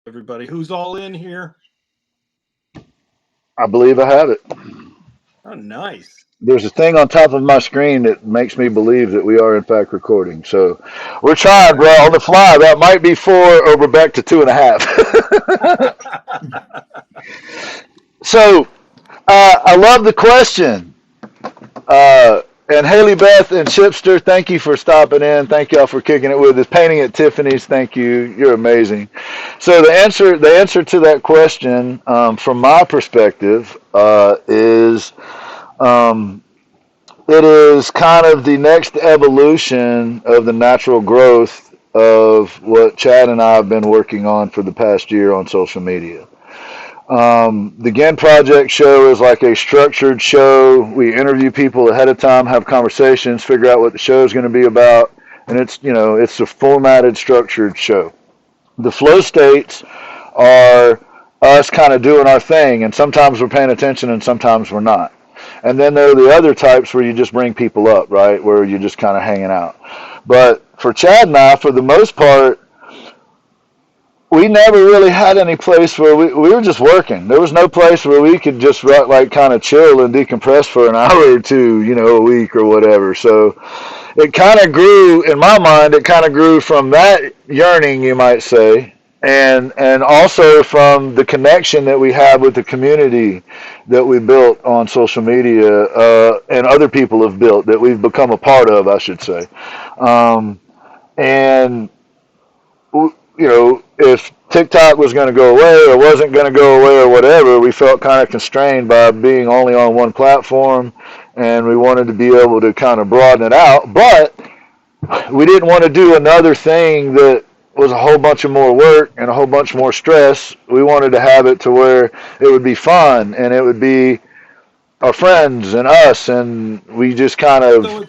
everybody. Who's all in here? I believe I have it. Oh, nice. There's a thing on top of my screen that makes me believe that we are in fact recording. So we're trying, bro, on the fly. That might be four, or we're back to two and a half. So I love the question. And Haley Beth and Chipster, thank you for stopping in. Thank y'all for kicking it with us. Painting at Tiffany's, thank you. You're amazing. So the answer to that question, from my perspective, is um, it is kind of the next evolution of the natural growth of what Chad and I have been working on for the past year on social media. The Gen Project show is like a structured show. We interview people ahead of time, have conversations, figure out what the show is going to be about, and it's a formatted, structured show. The flow states are us kind of doing our thing, and sometimes we're paying attention and sometimes we're not. And then there are the other types where you just bring people up, right, where you're just kind of hanging out. But for Chad and I, for the most part, we never really had any place where we were just working. There was no place where we could just like kind of chill and decompress for an hour or two, a week or whatever. So it kind of grew in my mind. It kind of grew from that yearning, you might say, and also from the connection that we have with the community that we built on social media, and other people have built that we've become a part of, I should say. And if TikTok was going to go away or wasn't going to go away or whatever, we felt kind of constrained by being only on one platform, and we wanted to be able to kind of broaden it out. But we didn't want to do another thing that was a whole bunch of more work and a whole bunch more stress. We wanted to have it to where it would be fun and it would be our friends and us, and we just kind So of.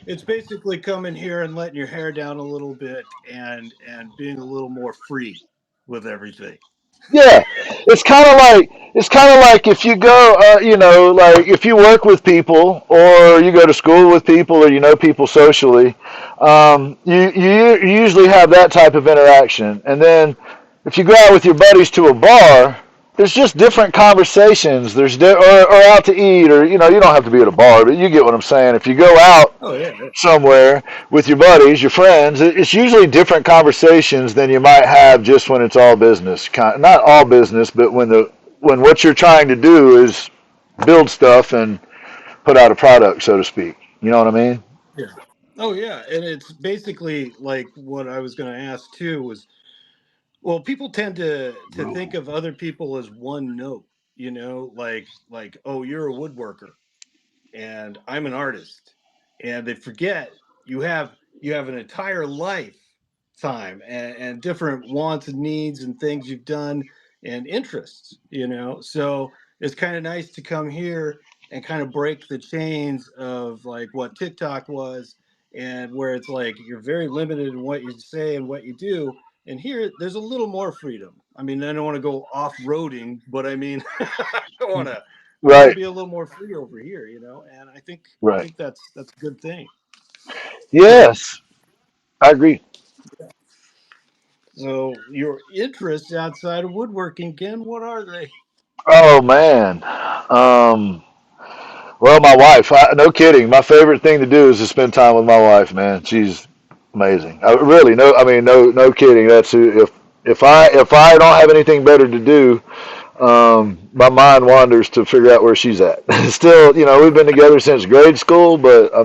it's basically coming here and letting your hair down a little bit and being a little more free with everything. Yeah, it's kind of like if you go, like if you work with people or you go to school with people or you know people socially, you usually have that type of interaction. And then if you go out with your buddies to a bar, there's just different conversations. Or out to eat, or you don't have to be at a bar, but you get what I'm saying. If you go out Oh yeah, yeah. somewhere with your buddies, your friends, it's usually different conversations than you might have just when it's all business. Not all business, but when what you're trying to do is build stuff and put out a product, so to speak. You know what I mean? Yeah. Oh yeah, and it's basically like what I was going to ask too was, well, people tend to think of other people as one note, like oh, you're a woodworker and I'm an artist, and they forget you have an entire lifetime and different wants and needs and things you've done and interests. So it's kind of nice to come here and kind of break the chains of like what TikTok was, and where it's like you're very limited in what you say and what you do. And here, there's a little more freedom. I mean, I don't want to go off-roading, but I mean, I want to I want to Right. be a little more free over here, and I Right. think that's a good thing. So Yes, I agree. so your interests outside of woodworking, Ken, what are they? Oh man. Um, well, my wife. No kidding. My favorite thing to do is to spend time with my wife. Man, she's amazing. Really, no. I mean, no kidding. If I don't have anything better to do, my mind wanders to figure out where she's at. Still, we've been together since grade school, but I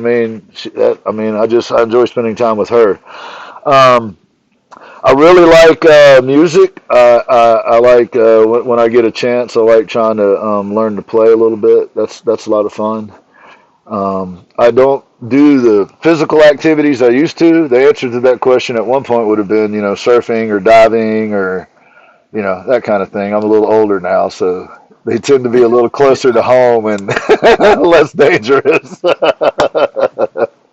enjoy spending time with her. Um, I really like music. I like when I get a chance. I like trying to learn to play a little bit. That's a lot of fun. I don't do the physical activities I used to. The answer to that question at one point would have been, surfing or diving or that kind of thing. I'm a little older now, so they tend to be a little closer to Yeah, home and less dangerous.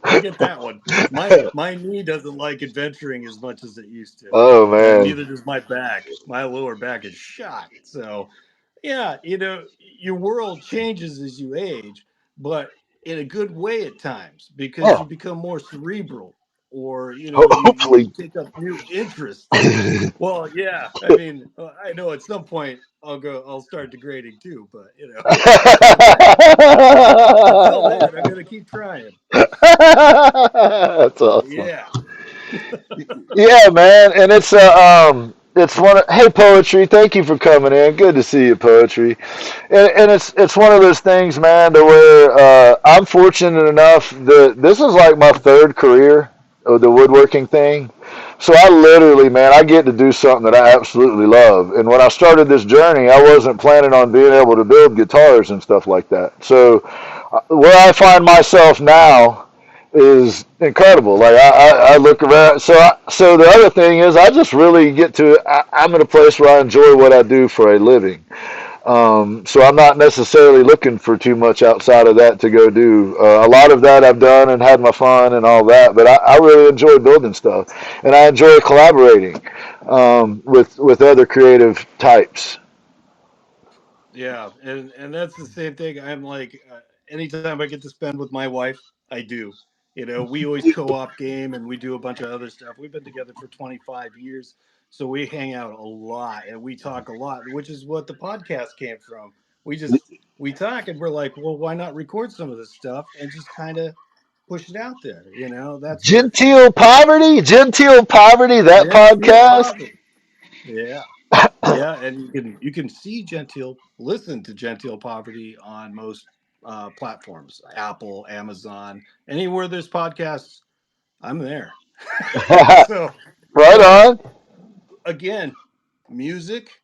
I get that one. My knee doesn't like adventuring as much as it used to, Oh and man, neither does my back. My lower back is shot. So yeah, your world changes as you age, but in a good way at times because you oh become more cerebral. or you Hopefully. take up new interests. Well, yeah, I mean, I know at some point I'll start degrading too, but until then, I'm gonna keep trying. That's awesome. Yeah. Yeah, man, and it's one. Hey, poetry, thank you for coming in. Good to see you, poetry. And it's one of those things, man, to where I'm fortunate enough that this is like my third career of the woodworking thing. So I literally, man, I get to do something that I absolutely love. And when I started this journey, I wasn't planning on being able to build guitars and stuff like that. So where I find myself now is incredible. Like I look around. So the other thing is, I just really get to. I'm in a place where I enjoy what I do for a living. So I'm not necessarily looking for too much outside of that to go do. A lot of that I've done and had my fun and all that, but I really enjoy building stuff, and I enjoy collaborating with other creative types. Yeah, and that's the same thing. I'm like, anytime I get to spend with my wife, I do. We always co-op game and we do a bunch of other stuff. We've been together for 25 years, so we hang out a lot and we talk a lot, which is what the podcast came from. We talk and we're like, well, why not record some of this stuff and just kind of push it out there, that sort of thing. Genteel poverty. That Genteel podcast. poverty. Yeah. Yeah, and you can see Genteel, listen to Genteel Poverty on most platforms, Apple, Amazon, anywhere there's podcasts, I'm there. So, Right but on. again, music,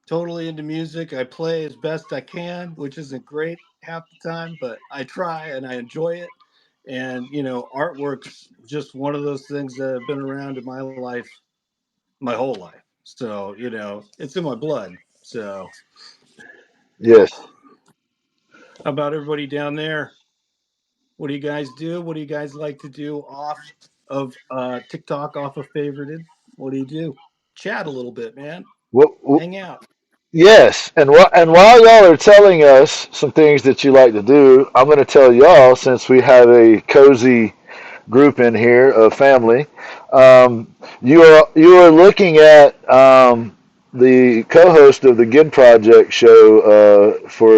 totally into music. I play as best I can, which isn't great half the time, but I try and I enjoy it. And artwork's just one of those things that have been around in my life my whole life. So, it's in my blood. So, Yes. how about everybody down there? What do you guys do? What do you guys like to do off of TikTok, off of favorited? What do you do? Chat a little bit, man. What, Hang out. yes, and while y'all are telling us some things that you like to do, I'm going to tell y'all, since we have a cozy group in here of family. You are looking at the co-host of the Gid Project show for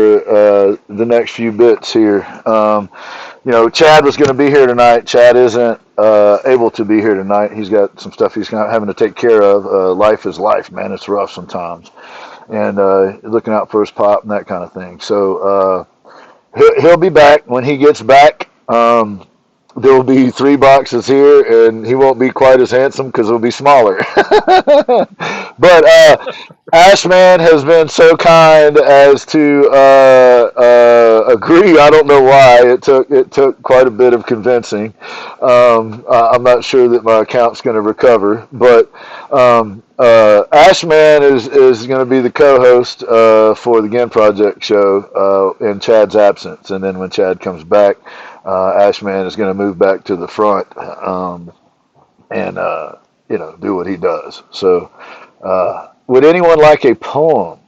the next few bits here. Chad was going to be here tonight. Chad isn't able to be here tonight. He's got some stuff he's having to take care of. Life is life, man. It's rough sometimes, and looking out for his pop and that kind of thing. So he'll be back when he gets back. There will be 3 boxes here, and he won't be quite as handsome because he'll be smaller. But Ashman has been so kind as to agree. I don't know why. It took quite a bit of convincing. I'm not sure that my account's going to recover, but Ashman is going to be the co-host for the Gin Project show in Chad's absence, and then when Chad comes back, Ashman is going to move back to the front and do what he does. So, would anyone like a poem?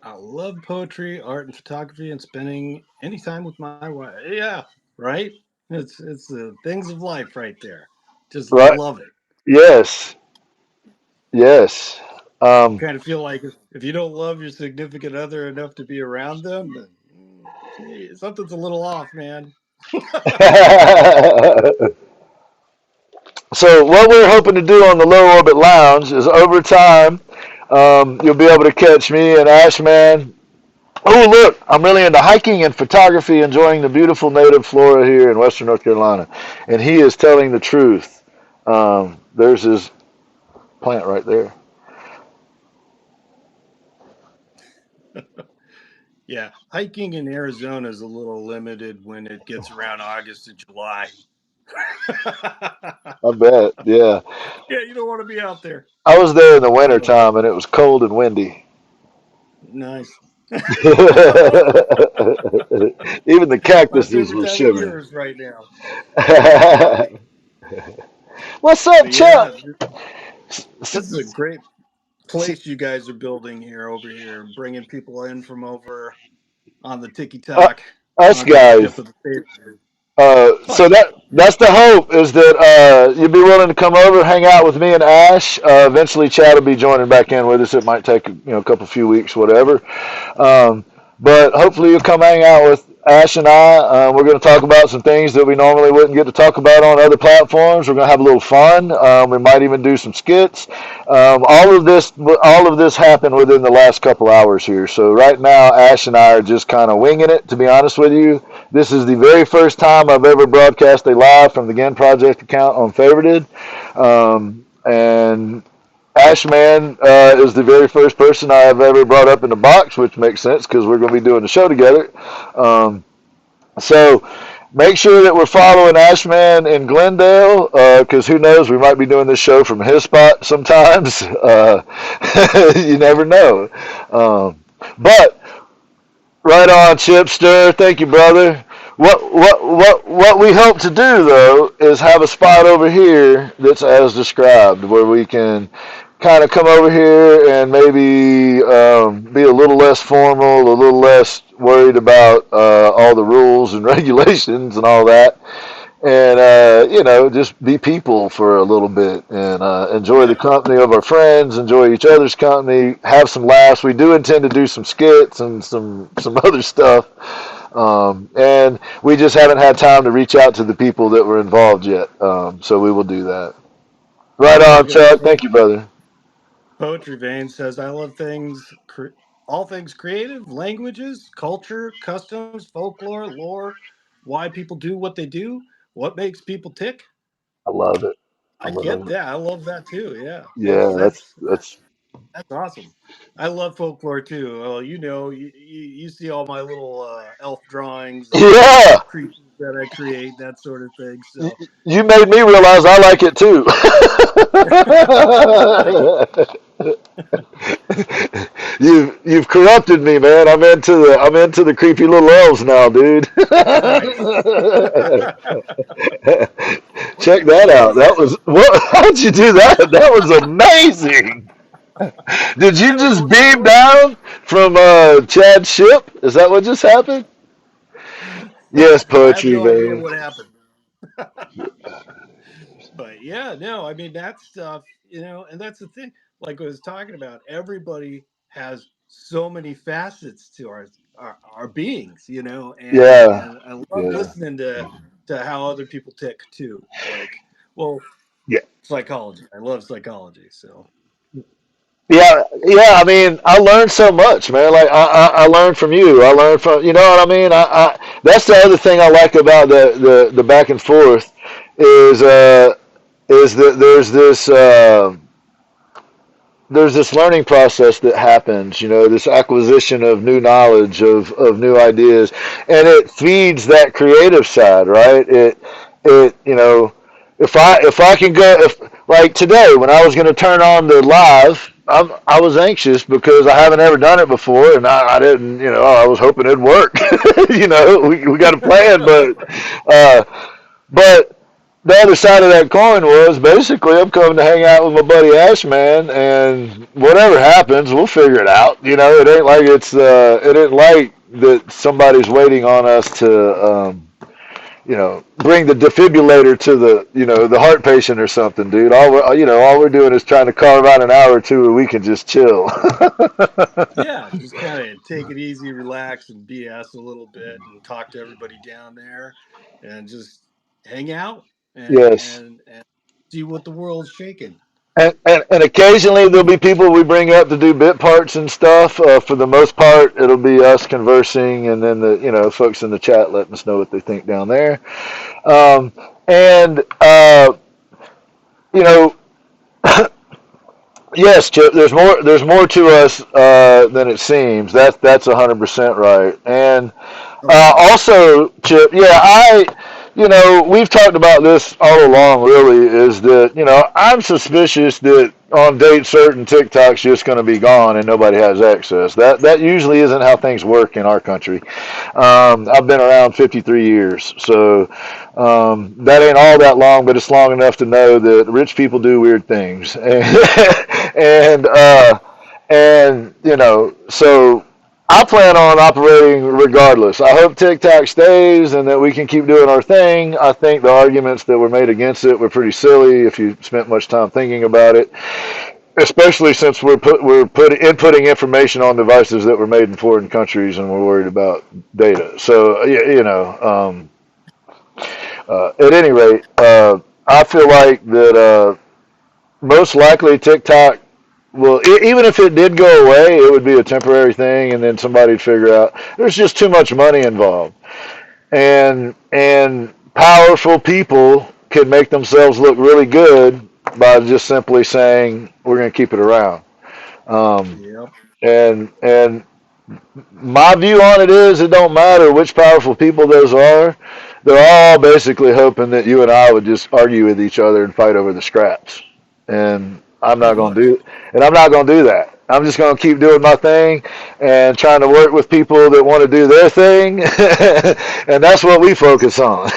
I love poetry, art, and photography, and spending any time with my wife. Yeah, right. It's the things of life right there. Just Right? love it. Yes, yes. Um, Kind of feel like if you don't love your significant other enough to be around them, then gee, something's a little off, man. so what we're hoping to do on the Low Orbit Lounge is over time, you'll be able to catch me and Ashman. Oh, look, I'm really into hiking and photography, enjoying the beautiful native flora here in Western North Carolina. And he is telling the truth. There's his plant right there. Yeah, hiking in Arizona is a little limited when it gets around August and July. I bet. Yeah. Yeah, you don't want to be out there. I was there in the winter So time and it was cold and windy. nice. Even the My cactuses favorite were time of shivering. year is right now. What's up, But Chuck? yeah, this is a great place you guys are building here over here, bringing people in from over on the Tiki Uh, Talk us sponsorship guys. of the favorite. Oh So yeah. that's the hope is that you'd be willing to come over, hang out with me and Ash. Eventually, Chad will be joining back in with us. It might take a couple few weeks, whatever. Um, but hopefully, you'll come hang out with Ash and I. We're going to talk about some things that we normally wouldn't get to talk about on other platforms. We're going to have a little fun. We might even do some skits. All of this happened within the last couple hours here. So right now, Ash and I are just kind of winging it. To be honest with you, this is the very first time I've ever broadcast a live from the Gen Project account on Favorited. And Ashman is the very first person I have ever brought up in the box, which makes sense because we're going to be doing the show together. Um, so make sure that we're following Ashman in Glendale because who knows, we might be doing this show from his spot sometimes. You never know. But right on, Chipster. Thank you, brother. What we hope to do though is have a spot over here that's as described, where we can kind of come over here and maybe be a little less formal, a little less worried about all the rules and regulations and all that, and just be people for a little bit and enjoy the Yeah. company of our friends, enjoy each other's company, have some laughs. We do intend to do some skits and some other stuff, and we just haven't had time to reach out to the people that were involved yet. So we will do that. Right Yeah. on, We got Chuck. Thank you, brother. Poetry Vein says, "I love all things creative, languages, culture, customs, folklore, lore, why people do what they do, what makes people tick." I love it. I I get love it. that. I love that too. Yeah, that's Yeah, that's that's that's awesome. I love folklore too. Well, you see all my little elf drawings and yeah. creatures that I create, that sort of thing. So, You made me realize I like it too. thank you. You've corrupted me, man. I'm into the creepy little elves now, dude. Nice. Check What that the hell out. is That that? was what? How'd you do that? That was amazing. Did Is you that a just book beam sword? down from Chad's ship? Is that what just happened? Yes, I have poetry, no idea man. what happened. But yeah, no, I mean that stuff, and that's the thing. Like I was talking about, everybody has so many facets to our beings, and Yeah, and I love yeah, listening to how other people tick too. Like, well, yeah. psychology. I love psychology. So Yeah, yeah. I mean, I learned so much, man. Like I learned from you. I learned from you know what I mean. That's the other thing I like about the back and forth is that there's this learning process that happens. You know, this acquisition of new knowledge of new ideas, and it feeds that creative side, right? It if I can go if like today when I was going to turn on the live, I was anxious because I haven't ever done it before, and I didn't, I was hoping it'd work. We got a plan, uh, but the other side of that coin was basically I'm coming to hang out with my buddy Ashman, and whatever happens, we'll figure it out. It ain't like it ain't like that somebody's waiting on us to bring the defibrillator to the heart patient or something, dude. All we're doing is trying to carve out an hour or two where we can just chill. yeah, just kind of take it easy, relax, and BS a little bit, and talk to everybody down there, and just hang out and Yes. and and see what the world's shaking. And occasionally there'll be people we bring up to do bit parts and stuff. For the most part, it'll be us conversing, and then the folks in the chat letting us know what they think down there. Um, and you know, yes, Chip. There's more. There's more to us than it seems. That's 100% right. And Oh yeah. also, Chip. Yeah, we've talked about this all along. Really, is that I'm suspicious that on date certain TikTok's just going to be gone and nobody has access. That usually isn't how things work in our country. I've been around 53 years, so that ain't all that long, but it's long enough to know that rich people do weird things, and so I plan on operating regardless. I hope TikTok stays and that we can keep doing our thing. I think the arguments that were made against it were pretty silly if you spent much time thinking about it, especially since inputting information on devices that were made in foreign countries and we're worried about data. So at any rate, I feel like that most likely TikTok well, even if it did go away, it would be a temporary thing, and then somebody'd figure out there's just too much money involved, and powerful people can make themselves look really good by just simply saying we're going to keep it around. Um, Yep. and my view on it is it don't matter which powerful people those are. They're all basically hoping that you and I would just argue with each other and fight over the scraps. And I'm not Pretty going to much. do that. I'm just going to keep doing my thing and trying to work with people that want to do their thing. And that's what we focus on.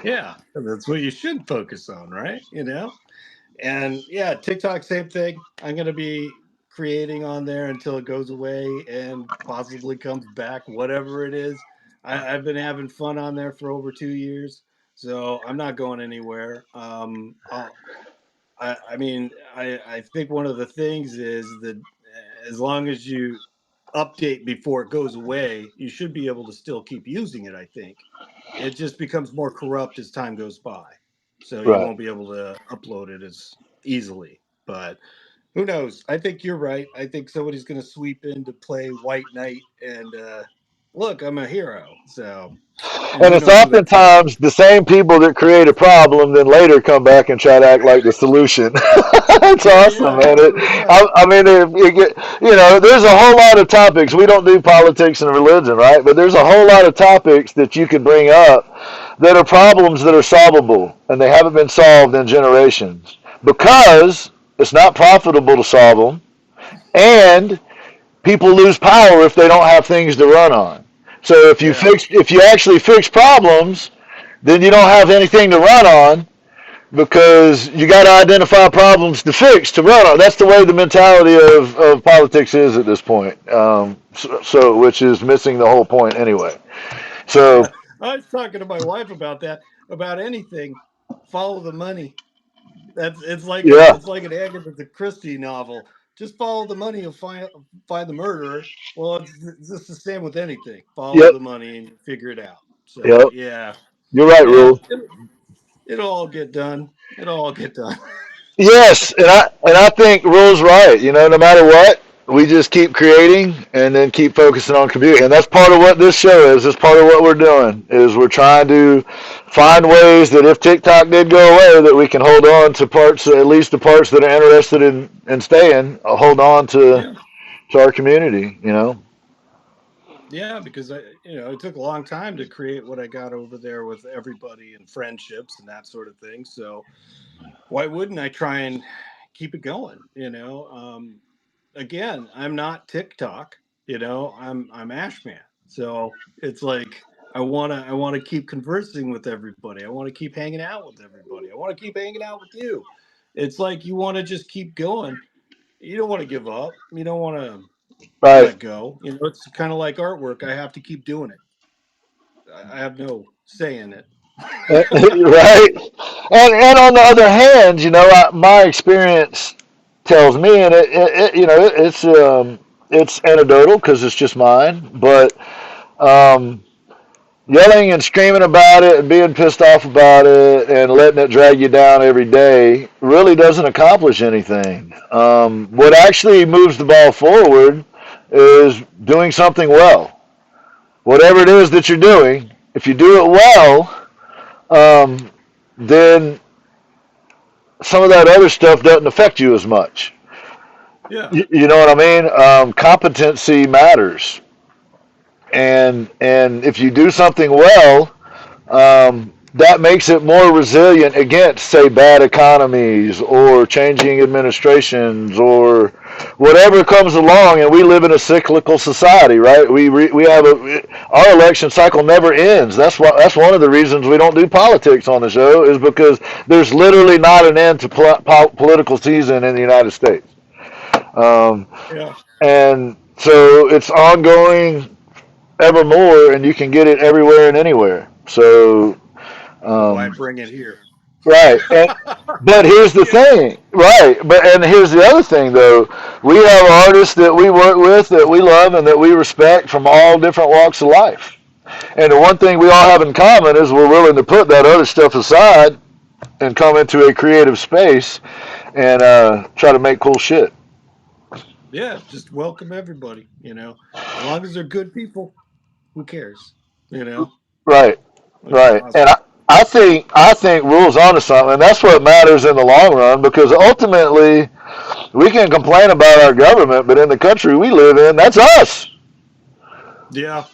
Yeah, that's what you should focus on, right? And yeah, TikTok, same thing. I'm gonna be creating on there until it goes away and possibly comes back, whatever it is. I've been having fun on there for over 2 years, so I'm not going anywhere. I mean, I think one of the things is that as long as you update before it goes away, you should be able to still keep using it. I think it just becomes more corrupt as time goes by, so you Right. won't be able to upload it as easily. But who knows? I think you're right. I think somebody's going to sweep in to play White Knight, and look, I'm a hero. So, and And who it's knows who that person oftentimes is? the same people that create a problem then later come back and try to act like the solution. It's Yeah, awesome, yeah, man. pretty much. I mean, there's a whole lot of topics. We don't do politics and religion, right? But there's a whole lot of topics that you could bring up that are problems that are solvable, and they haven't been solved in generations because it's not profitable to solve them, and people lose power if they don't have things to run on. So Yeah, if you actually fix problems, then you don't have anything to run on because you got to identify problems to fix to run on. That's the way the mentality of politics is at this point. Which is missing the whole point anyway. So yeah. I was talking to my wife about that. About anything, follow the money. That's yeah, it's like an Agatha Christie novel. Just follow the money, you'll find the murderer. Well, it's just the same with anything. Follow yep, the money and you figure it out. So yep. yeah, You're right, yeah, Rule. it'll all get done. It'll all get done. Yes, and I think Rule's right. No matter what, we just keep creating and then keep focusing on computing. And that's part of what this show is. It's part of what we're doing is we're trying to find ways that if TikTok did go away, that we can hold on to parts, at least the parts that are interested in staying, hold on Yeah, to our community. yeah, because it took a long time to create what I got over there with everybody and friendships and that sort of thing. So why wouldn't I try and keep it going? Again, I'm not TikTok. I'm Ashman. So it's like I wanna keep conversing with everybody. I want to keep hanging out with everybody. I want to keep hanging out with you. It's like you want to just keep going. You don't want to give up. You don't want to Right. let go. It's kind of like artwork. I have to keep doing it. I have no say in it. Right. And on the other hand, my experience tells me, and it's anecdotal because it's just mine, but um, yelling and screaming about it and being pissed off about it and letting it drag you down every day really doesn't accomplish anything. What actually moves the ball forward is doing something well. Whatever it is that you're doing, if you do it well, um, then some of that other stuff doesn't affect you as much. Yeah. You know what I mean? Competency matters, and if you do something well, that makes it more resilient against, say, bad economies or changing administrations or whatever comes along. And we live in a cyclical society, right? We have our election cycle never ends. That's one of the reasons we don't do politics on the show is because there's literally not an end to political season in the United States. Um, Yeah. and So it's ongoing evermore, and you can get it everywhere and anywhere. So, Why um, bring it here? right. But here's the You know? thing, right? But and here's the other thing, though. We have artists that we work with that we love and that we respect from all different walks of life. And the one thing we all have in common is we're willing to put that other stuff aside and come into a creative space and try to make cool shit. Yeah, just welcome everybody. As long as they're good people, who cares? You know, Right, that's right. And awesome. I think Rule's onto something, and that's what matters in the long run because ultimately we can complain about our government, but in the country we live in, that's us. Yeah,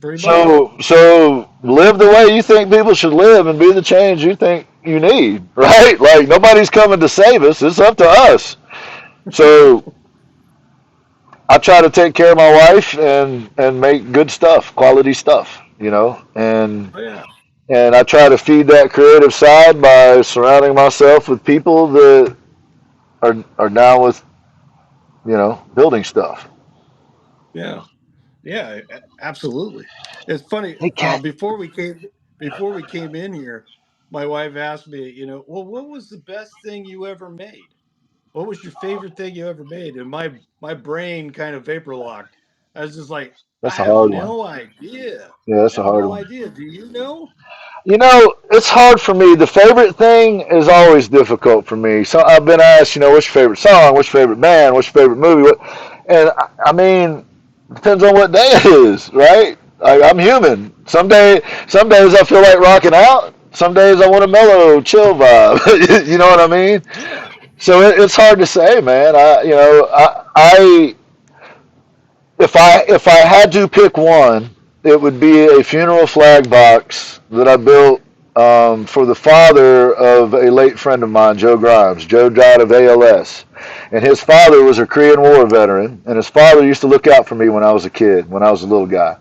pretty much. So live the way you think people should live and be the change you think you need, right? Like nobody's coming to save us. It's up to us. So I try to take care of my wife and make good stuff, quality stuff, Oh yeah, and I try to feed that creative side by surrounding myself with people that are down with, building stuff. yeah, yeah. Absolutely. It's funny. Hey, cat. Before we came in here, my wife asked me, well, what was the best thing you ever made? What was your favorite thing you ever made? And my brain kind of vapor locked. I was just like, I That's a have hard one. no idea. Yeah, I that's a have hard no one. idea. Do you know? It's hard for me. The favorite thing is always difficult for me. So I've been asked, what's your favorite song? What's your favorite band? What's your favorite movie? And I mean, depends on what day it is, right? I'm human. Some days I feel like rocking out. Some days I want a mellow, chill vibe. You know what I mean? Yeah. So it's hard to say, man. I if I had to pick one, it would be a funeral flag box that I built for the father of a late friend of mine, Joe Grimes. Joe died of ALS, and his father was a Korean War veteran, and his father used to look out for me when I was a kid, when I was a little guy.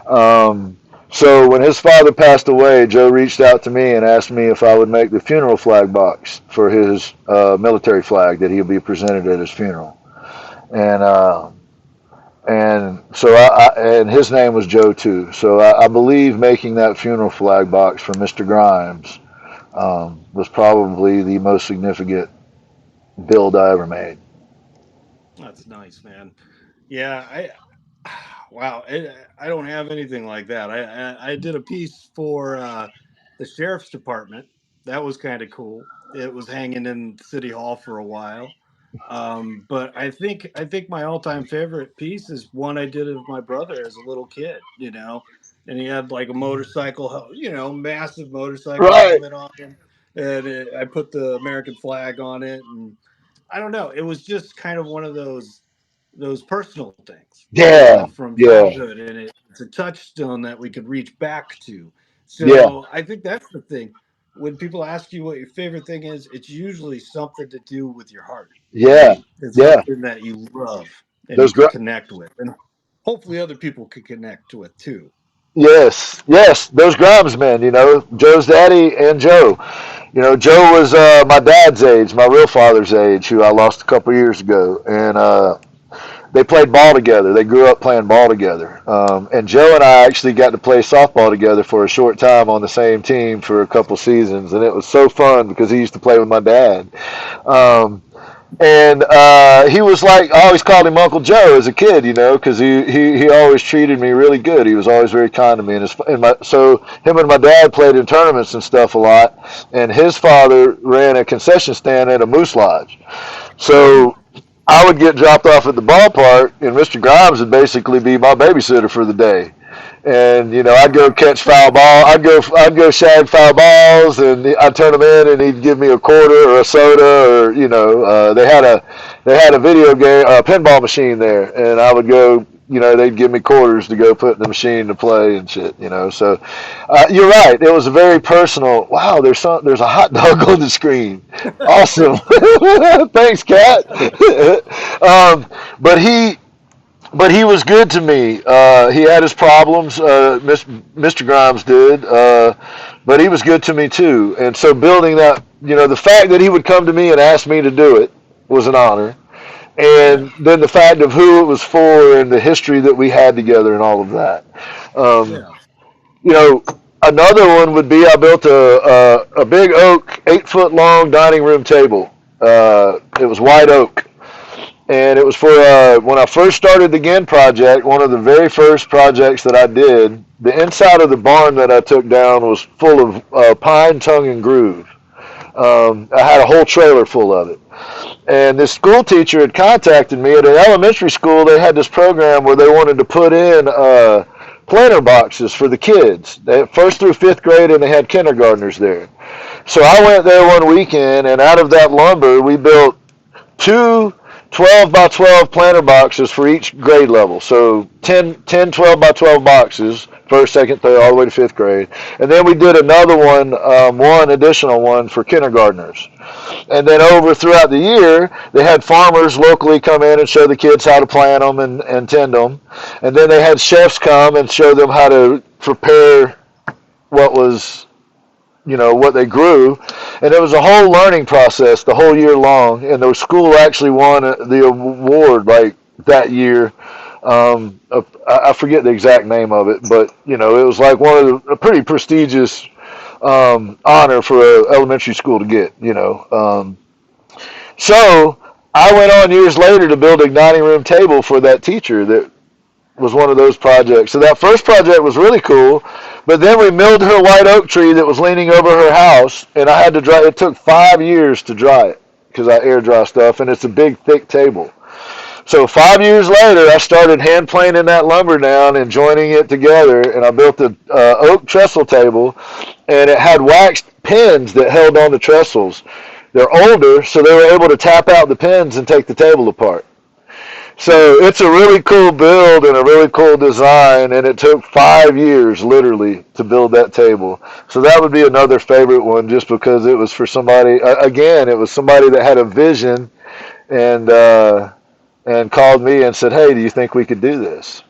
Um, so when his father passed away, Joe reached out to me and asked me if I would make the funeral flag box for his military flag that he'll be presented at his funeral. And and his name was Joe too. So I believe making that funeral flag box for Mr. Grimes was probably the most significant build I ever made. That's nice, man. Yeah, wow, I don't have anything like that. I did a piece for the sheriff's department. That was kind of cool. It was hanging in City Hall for a while. But I think my all-time favorite piece is one I did of my brother as a little kid. And he had like a motorcycle, massive motorcycle Right. helmet on him, and I put the American flag on it, and I don't know. It was just kind of one of those personal things, Yeah. from Yeah. childhood, and it's a touchstone that we could reach back to. Yeah. So I think that's the thing. When people ask you what your favorite thing is, it's usually something to do with your heart, Yeah. right? It's Yeah. something that you love and you Those can gra- connect with, and hopefully other people can connect to it too. Yes, yes, those Grimes men, Joe's daddy and Joe. Joe was my dad's age, my real father's age, who I lost a couple years ago, and they played ball together. They grew up playing ball together. And Joe and I actually got to play softball together for a short time on the same team for a couple seasons, and it was so fun because he used to play with my dad. Um, and he was like, I always called him Uncle Joe as a kid, because he always treated me really good. He was always very kind to me. So him and my dad played in tournaments and stuff a lot. And his father ran a concession stand at a Moose Lodge. Hmm. So I would get dropped off at the ballpark, and Mr. Grimes would basically be my babysitter for the day. And I'd go catch foul ball. I'd go shag foul balls, and I'd turn them in, and he'd give me a quarter or a soda, or they had a video game, a pinball machine there, and I would go. They'd give me quarters to go put in the machine to play and shit. So you're right. It was a very personal. Wow, there's a hot dog on the screen. Awesome. Thanks, Cat. um, but he was good to me. He had his problems. Mr. Grimes did, but he was good to me too. And so building that, the fact that he would come to me and ask me to do it was an honor. and Yeah. then the fact of who it was for and the history that we had together and all of that. Um, Yeah. you know, another one would be I built a big oak, 8 foot long dining room table. It was white oak, and it was for when I first started the Ginn project. One of the very first projects that I did. The inside of the barn that I took down was full of pine, tongue, and groove. I had a whole trailer full of it. And this school teacher had contacted me at an elementary school. They had this program where they wanted to put in planter boxes for the kids. They had first through fifth grade, and they had kindergartners there. So I went there one weekend, and out of that lumber, we built two 12 by 12 planter boxes for each grade level. So 10 12 by 12 boxes, first, second, third, all the way to fifth grade. And then we did another one additional one for kindergartners. And then over throughout the year, they had farmers locally come in and show the kids how to plant them and tend them. And then they had chefs come and show them how to prepare what was, what they grew. And it was a whole learning process the whole year long. And the school actually won the award like that year. I forget the exact name of it, but it was like one of a pretty prestigious honor for an elementary school to get. So I went on years later to build a dining room table for that teacher that was one of those projects. So that first project was really cool, but then we milled her white oak tree that was leaning over her house, and I had to dry. It took 5 years to dry it because I air dry stuff, and it's a big, thick table. So 5 years later, I started hand planing that lumber down and joining it together, and I built a oak trestle table, and it had waxed pins that held on the trestles. They're older, so they were able to tap out the pins and take the table apart. So it's a really cool build and a really cool design, and it took 5 years literally to build that table. So that would be another favorite one, just because it was for somebody. Again, it was somebody that had a vision and called me and said, "Hey, do you think we could do this?"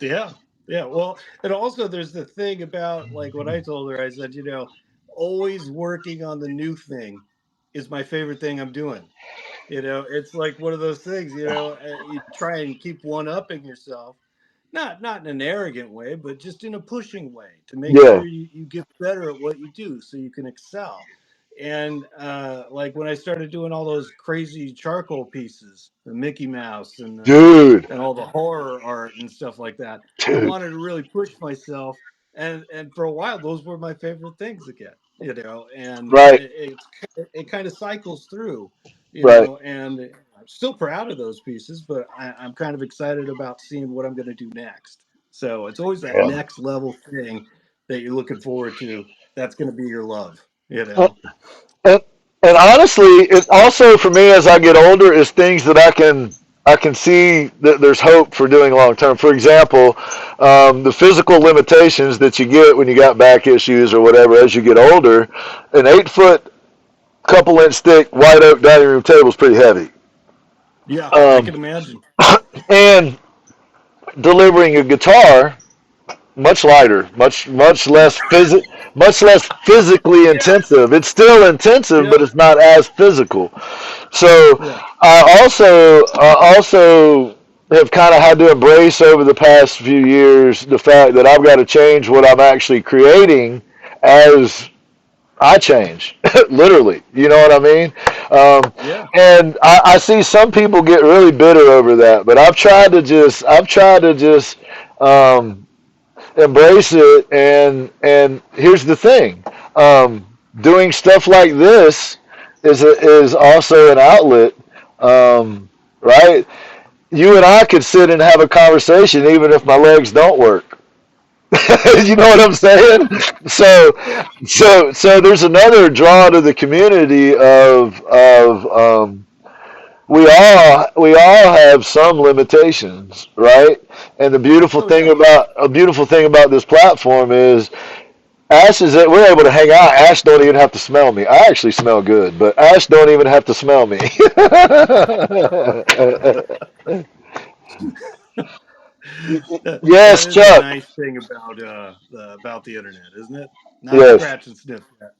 Yeah. Yeah. Well, and also there's the thing about like what I told her, I said, always working on the new thing is my favorite thing I'm doing. It's like one of those things, you try and keep one upping yourself, not in an arrogant way, but just in a pushing way to make Yeah, sure you get better at what you do so you can excel. And like when I started doing all those crazy charcoal pieces, the Mickey Mouse dude. and all the horror art and stuff like that, I Dude, wanted to really push myself. And for a while, those were my favorite things again. And right, it kind of cycles through. right. And I'm still proud of those pieces, but I'm kind of excited about seeing what I'm going to do next. So it's always that Yeah. next level thing that you're looking forward to. That's going to be your love. Uh, And, and honestly, it also for me as I get older is things that I can see that there's hope for doing long term. For example, the physical limitations that you get when you got back issues or whatever as you get older. An 8 foot, couple inch thick white oak dining room table is pretty heavy, Yeah, I um, can imagine. and delivering a guitar much lighter, much less physically Yes. intensive. It's still intensive, but Yeah. it's not as physical. So Yeah. I also have kind of had to embrace over the past few years the fact that I've got to change what I'm actually creating as I change, literally. You know what I mean? Yeah. And I see some people get really bitter over that, but I've tried to just um, embrace it. And here's the thing: doing stuff like this is also an outlet, right? You and I could sit and have a conversation even if my legs don't work. You know what I'm saying? So, Yeah. so there's another draw to the community of we all have some limitations, right? And the beautiful Oh thing yeah. about a beautiful thing about this platform is Ash is that we're able to hang out. Ash don't even have to smell me. I actually smell good, but Ash don't even have to smell me. That Yes, is the Chuck. nice thing about the internet, isn't it? Not Yes. scratch and sniff yet.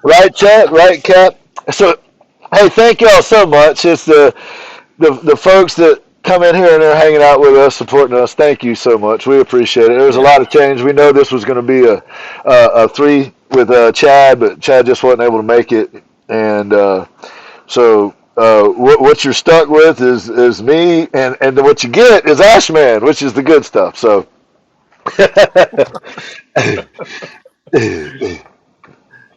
Right, Chuck. Right, Cap. So Hey, thank y'all so much. It's the folks that come in here and they're hanging out with us, supporting us. Thank you so much. We appreciate it. There was a Yeah. lot of change. We know this was going to be a three with Chad, but Chad just wasn't able to make it, and so. What you're stuck with is me, and what you get is Ashman, which is the good stuff. So,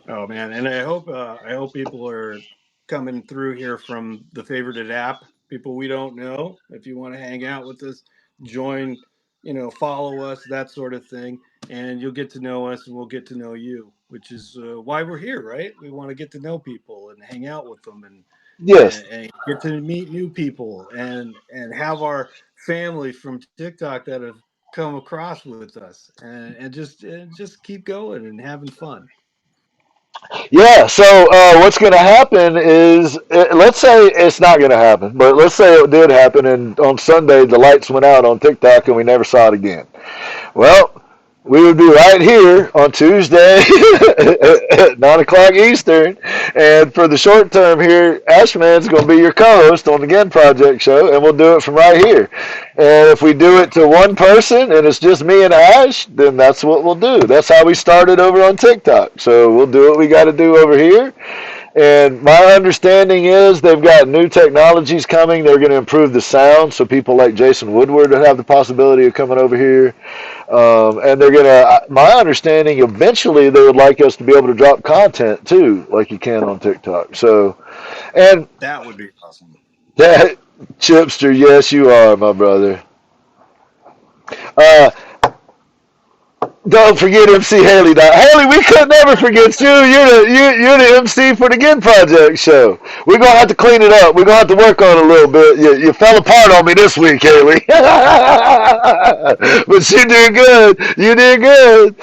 Oh man, and I hope people are coming through here from the favorited app. People we don't know. If you want to hang out with us, join. Follow us, that sort of thing, and you'll get to know us, and we'll get to know you, which is why we're here, right? We want to get to know people and hang out with them, and yes, and get to meet new people, and have our family from TikTok that have come across with us, and just keep going and having fun. yeah. So what's going to happen is, let's say it's not going to happen, but let's say it did happen, and on Sunday the lights went out on TikTok and we never saw it again. Well, we would be right here on Tuesday at 9 o'clock Eastern. And for the short term here, Ashman's going to be your co-host on the Gen Project show, and we'll do it from right here. And if we do Yeah. it to one person and it's just me and Ash, then that's what we'll do. That's how we started over on TikTok. So we'll do what we got to do over here. And my understanding is they've got new technologies coming. They're going to improve the sound, so people like Jason Woodward would have the possibility of coming over here. And they're going to, my understanding, eventually they would like us to be able to drop content too, like you can on TikTok. So, and That would be awesome. that, Chipster, yes, you are, my brother. Uh, Don't forget MC Haley. Now, Haley, we could never forget you. You're the MC for the Gin Project show. We're gonna have to clean it up. We're gonna have to work on it a little bit. You fell apart on me this week, Haley. But you did good. You did good.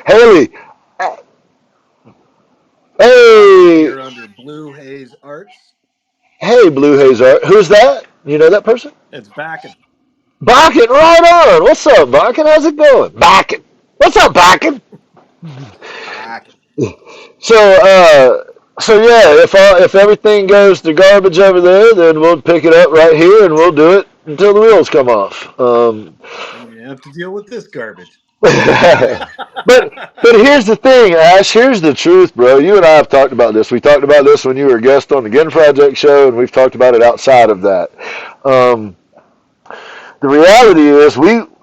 Haley, hey, You're under Blue Haze Arts. hey, Blue Haze Art. Who's that? You know that person? It's backing. Bakken, right on. What's up, Bakken? How's it going? Bakken. What's up, Bakken? Backing. So, so yeah, if everything goes to garbage over there, then we'll pick it up right here and we'll do it until the wheels come off. And you have to deal with this garbage. but here's the thing, Ash. Here's the truth, bro. You and I have talked about this. We talked about this when you were a guest on the Gin Project show, and we've talked about it outside of that. Um, the reality is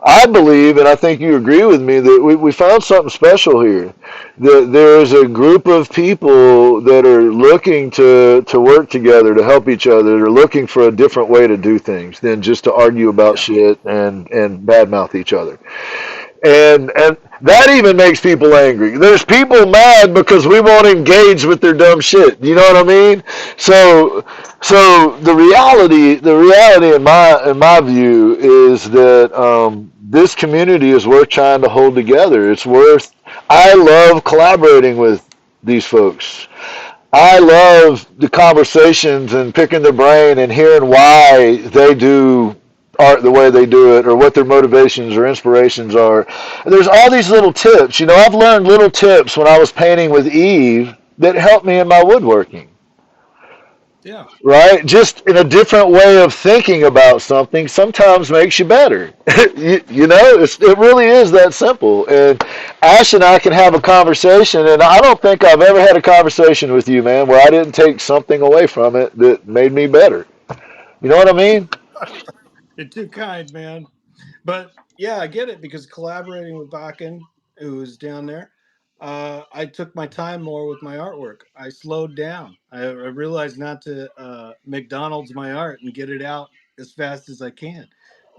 I believe, and I think you agree with me, that we found something special here. That there's a group of people that are looking to work together to help each other. They're looking for a different way to do things than just to argue about Yeah. shit and badmouth each other. And that even makes people angry. There's people mad because we won't engage with their dumb shit. You know what I mean? So the reality in my view is that this community is worth trying to hold together. It's worth. I love collaborating with these folks. I love the conversations and picking their brain and hearing why they do art the way they do it or what their motivations or inspirations are. And there's all these little tips. I've learned little tips when I was painting with Eve that helped me in my woodworking, Yeah. right? Just in a different way of thinking about something sometimes makes you better. It really is that simple. And Ash and I can have a conversation, and I don't think I've ever had a conversation with you, man, where I didn't take something away from it that made me better. You know what I mean? You're too kind, man. But yeah, I get it because collaborating with Bakken, who's down there, I took my time more with my artwork. I slowed down. I realized not to McDonald's my art and get it out as fast as I can.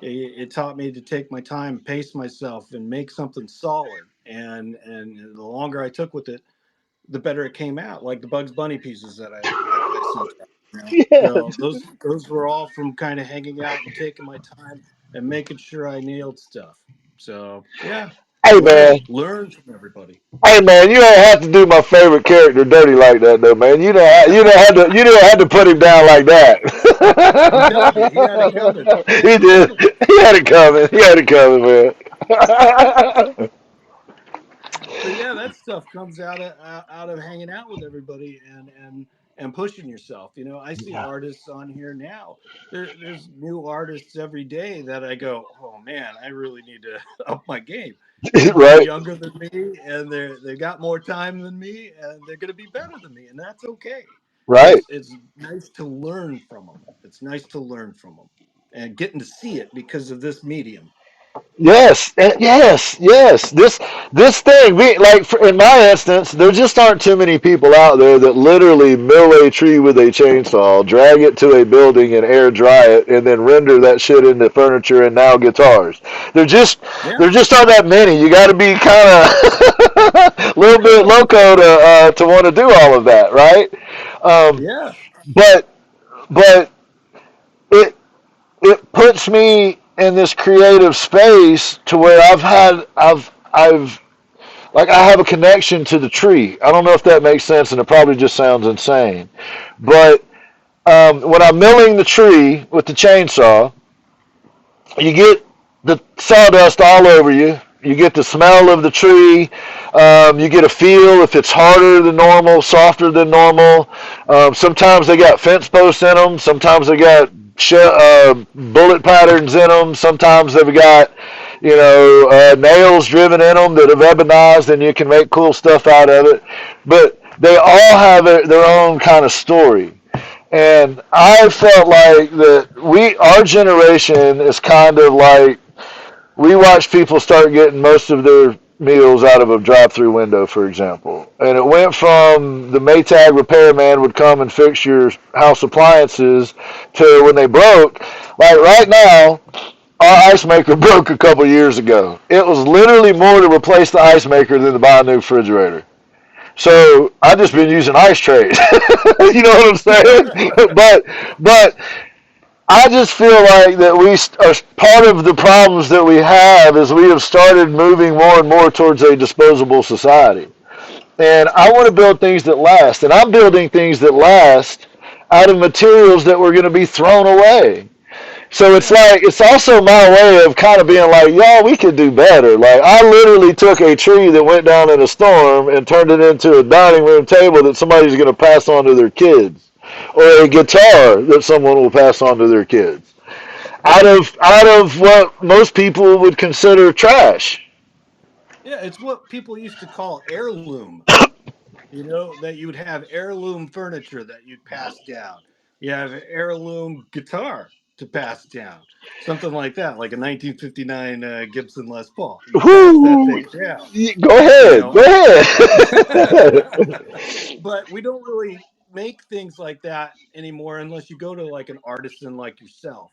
It taught me to take my time, pace myself, and make something solid. And the longer I took with it, the better it came out. Like the Bugs Bunny pieces that I sent out. So Yes. those were all from kind of hanging out and taking my time and making sure I nailed stuff. So yeah, Hey, man. learn from everybody. Hey, man, you don't have to do my favorite character dirty like that, though, man. You don't have to put him down like that. I'm telling you, he had it coming. He He had it did. coming. He had it coming. He had it coming, man. But yeah, that stuff comes out of hanging out with everybody and pushing yourself. You know, I see Yeah. artists on here now. There's new artists every day that I go, oh man, I really need to up my game. And they're Right. younger than me, and they got more time than me, and they're going to be better than me, and that's okay. Right. It's nice to learn from them. It's nice to learn from them, and getting to see it because of this medium. Yes, yes, yes. This thing, like in my instance, there just aren't too many people out there that literally mill a tree with a chainsaw, drag it to a building and air dry it, and then render that shit into furniture and now guitars. There just Yeah, there just aren't that many. You got to be kind of a little bit loco to want to do all of that, right? Um, yeah. but but it it puts me in this creative space to where I've like I have a connection to the tree. I don't know if that makes sense, and it probably just sounds insane. But when I'm milling the tree with the chainsaw, you get the sawdust all over you. You get the smell of the tree. You get a feel if it's harder than normal, softer than normal. Sometimes they got fence posts in them. Sometimes they got bullet patterns in them. Sometimes they've got nails driven in them that have ebonized, and you can make cool stuff out of it. But they all have their own kind of story. And I felt like that our generation is kind of like we watch people start getting most of their meals out of a drive-through window, for example. And it went from the Maytag repairman would come and fix your house appliances to when they broke. Like right now, our ice maker broke a couple years ago. It was literally more to replace the ice maker than to buy a new refrigerator. So I just been using ice trays. You know what I'm saying? But I just feel like that we are part of the problems that we have is we have started moving more and more towards a disposable society. And I want to build things that last. And I'm building things that last out of materials that were going to be thrown away. So it's Yeah. like it's also my way of kind of being like, y'all, we could do better. Like I literally took a tree that went down in a storm and turned it into a dining room table that somebody's going to pass on to their kids, or a guitar that someone will pass on to their kids. Yeah. Out of what most people would consider trash. Yeah, it's what people used to call heirloom. You know, that you would have heirloom furniture that you'd pass down. You have an heirloom guitar to pass down. Something like that, like a 1959 Gibson Les Paul. You pass that Whoo! thing down, Go you ahead. Go know. ahead. But we don't really make things like that anymore unless you go to like an artisan like yourself.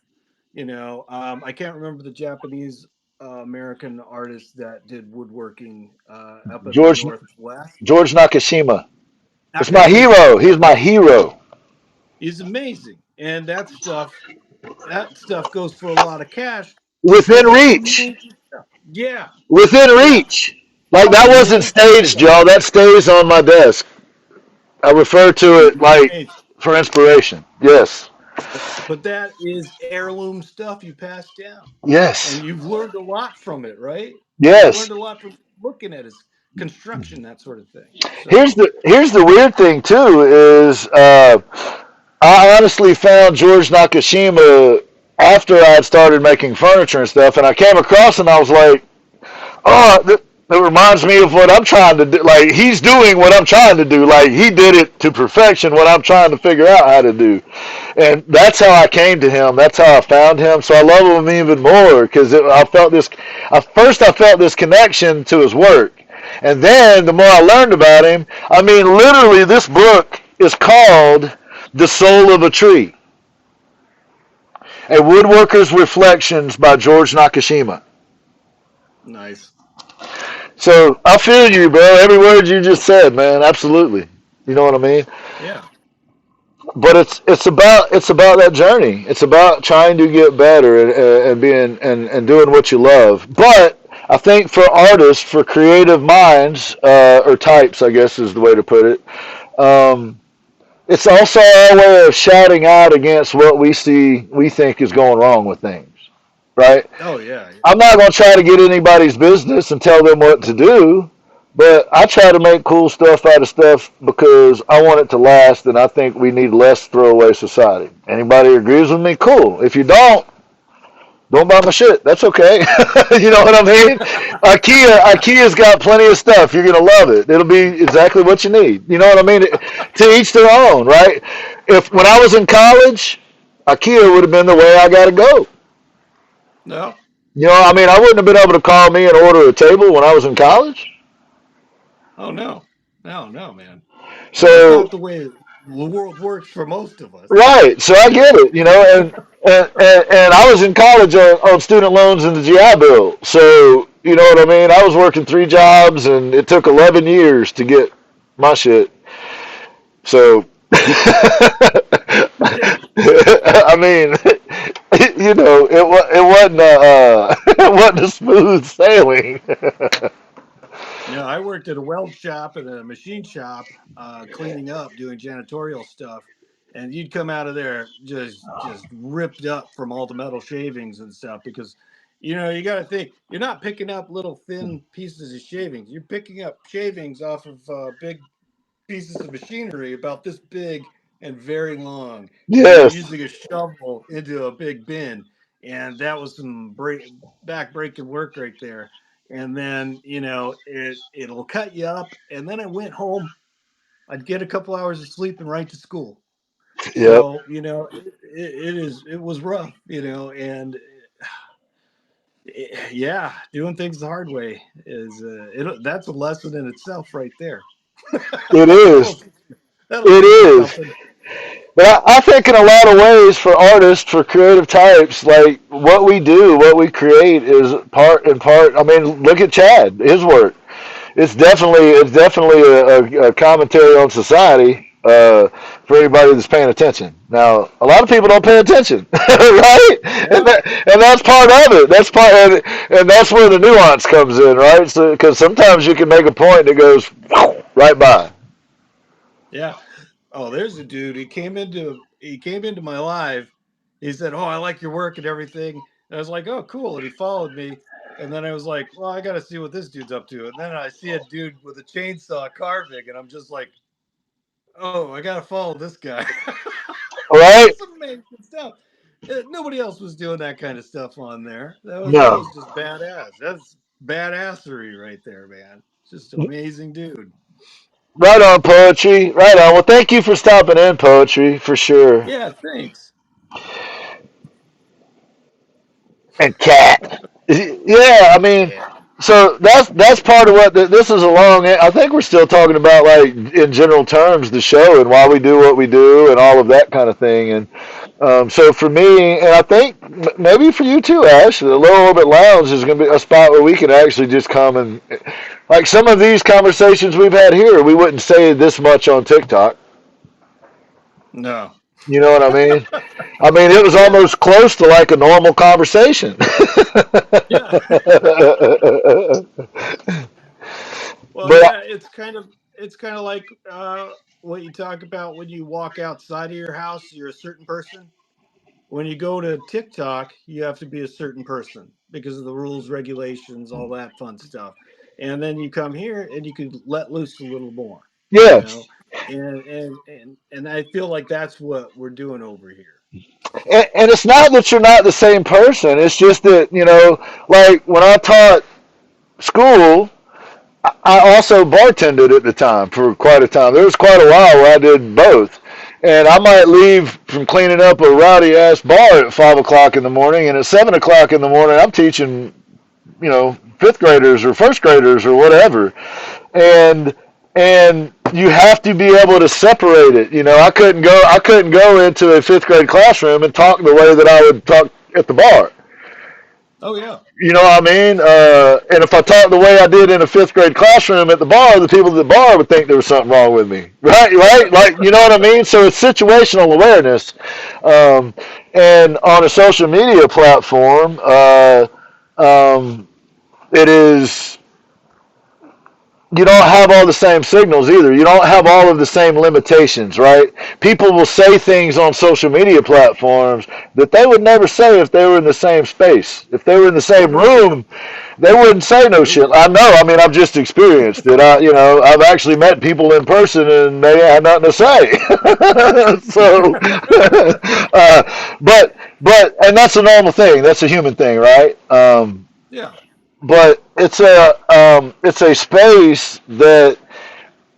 You know, I can't remember the Japanese American artist that did woodworking up in the George Northwest. George Nakashima. It's my Nakashima. hero. He's Yeah, my hero. he's amazing, and that stuff goes for a lot of cash. Within But it's reach. amazing stuff. Yeah, Within yeah, reach. Like that wasn't amazing staged, stuff. y'all. That stays on my desk. I refer to it like Amazing. for inspiration. Yes. But that is heirloom stuff you pass down, and Yes. you've learned a lot from it, right? You've Yes. learned a lot from looking at his construction, that sort of thing. Here's So the weird thing too is I honestly found George Nakashima after I had started making furniture and stuff, and I came across and I was like, oh, that reminds me of what I'm trying to do. Like he's doing what I'm trying to do. Like he did it to perfection. What I'm trying to figure out how to do, and that's how I came to him. That's how I found him. So I love him even more because I felt this. At first, I felt this connection to his work, and then the more I learned about him, I mean, literally, this book is called "The Soul of a Tree: A Woodworker's Reflections" by George Nakashima. nice. So I feel you, bro. Every word you just said, man. Absolutely. You know what I mean? Yeah, But it's about that journey. It's about trying to get better and being and doing what you love. But I think for artists, for creative minds or types, I guess is the way to put it. It's also our way of shouting out against what we think is going wrong with things, right? oh yeah, I'm not going to try to get anybody's business and tell them what to do, But I try to make cool stuff out of stuff because I want it to last, and I think we need less throwaway society. Anybody agrees with me? Cool. If you don't buy my shit. That's okay. You know what I mean? IKEA's got plenty of stuff. You're gonna love it. It'll be exactly what you need. You know what I mean? To each their own, right? If when I was in college, IKEA would have been the way I got to go. No. You know, I mean, I wouldn't have been able to call me and order a table when I was in college. Oh no. No, no, man. That's So not the way the world works for most of us. right, so I get it, you know, and I was in college on student loans and the GI Bill, so you know what I mean. I was working 3 jobs, and it took 11 years to get my shit. So, Yeah. I mean, you know, it wasn't it wasn't a smooth sailing. No, I worked at a weld shop and a machine shop, cleaning up, doing janitorial stuff, and you'd come out of there just ripped up from all the metal shavings and stuff because, you got to think you're not picking up little thin pieces of shavings. You're picking up shavings off of big pieces of machinery about this big and very long, and you're Yes, using a shovel into a big bin, and that was some back breaking work right there. And then it'll cut you up, and then I went home. I'd get a couple hours of sleep and right to school. yep, So it was rough, and yeah, doing things the hard way is that's a lesson in itself right there. it that'll is. teach, that'll It teach you is. something. But I think in a lot of ways for artists, for creative types, like what we do, what we create is part and part. I mean, look at Chad, his work. It's definitely a commentary on society for anybody that's paying attention. Now, a lot of people don't pay attention, right? And, Yeah, and that's part of it. And that's where the nuance comes in, right? So because sometimes you can make a point that goes right by. yeah. Oh, there's a dude. He came into my live. He said, "Oh, I like your work and everything." And I was like, "Oh, cool." And he followed me. And then I was like, "Well, I got to see what this dude's up to." And then I see a dude with a chainsaw carving, and I'm just like, "Oh, I got to follow this guy." Right? It's amazing stuff. Nobody else was doing that kind of stuff on there. That No. was just badass. That's badassery right there, man. Just amazing dude. Right on, poetry. Right on. Well, thank you for stopping in, poetry, for sure. Yeah, thanks. And cat. Yeah, I mean, Yeah. so that's part of what this is a long. I think we're still talking about like in general terms the show and why we do what we do and all of that kind of thing. And so for me, and I think maybe for you too, Ash, the Low Orbit Lounge is going to be a spot where we can actually just come and like some of these conversations we've had here, we wouldn't say this much on TikTok. No. You know what I mean? I mean, it was Yeah. almost close to like a normal conversation. Yeah. Well, But yeah, it's kind of like what you talk about when you walk outside of your house, you're a certain person. When you go to TikTok, you have to be a certain person because of the rules, regulations, all that fun stuff. And then you come here and you can let loose a little more, you yeah, know. And I feel like that's what we're doing over here. and it's not that you're not the same person. It's just that like when I taught school, I also bartended at the time for quite a time. There was quite a while where I did both. And I might leave from cleaning up a rowdy ass bar at 5 o'clock in the morning, and at 7 o'clock in the morning, I'm teaching, fifth graders or first graders or whatever. And you have to be able to separate it. I couldn't go into a fifth grade classroom and talk the way that I would talk at the bar. Oh yeah. You know what I mean? And if I talked the way I did in a fifth grade classroom at the bar, the people at the bar would think there was something wrong with me. Right? Right? Like, you know what I mean? So it's situational awareness. Um, and on a social media platform, it is you don't have all the same signals either. You don't have all of the same limitations, right? People will say things on social media platforms that they would never say if they were in the same space. If they were in the Oh same no, yeah. room, they wouldn't say no shit. Nope. I know. I mean, I've just experienced it. I've actually met people in person and they had nothing to say. So, and that's a normal thing. That's a human thing, right? Yeah. But it's a space that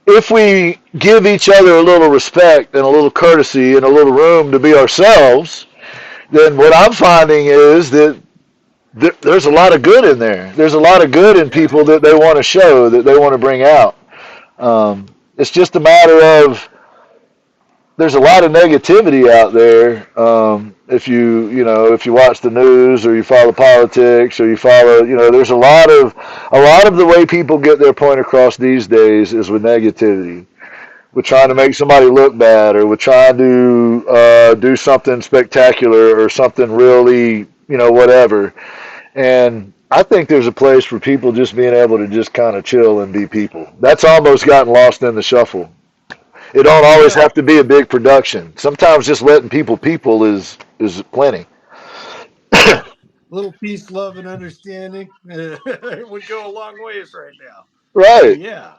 if we give each other a little respect and a little courtesy and a little room to be ourselves, then what I'm finding is that there's a lot of good in there. There's a lot of good in Yeah. people that they want to show, that they want to bring out. It's just a matter of there's a lot of negativity out there. If you watch the news or you follow politics or you follow, there's a lot of the way people get their point across these days is with negativity. We're trying to make somebody look bad, or we're trying to do something spectacular or something really, whatever. And I think there's a place for people just being able to just kind of chill and be people. That's almost gotten lost in the shuffle. It don't always Yeah. have to be a big production. Sometimes just letting people is plenty. Yeah. Little peace, love, and understanding would go a long ways right now. Right. Yeah.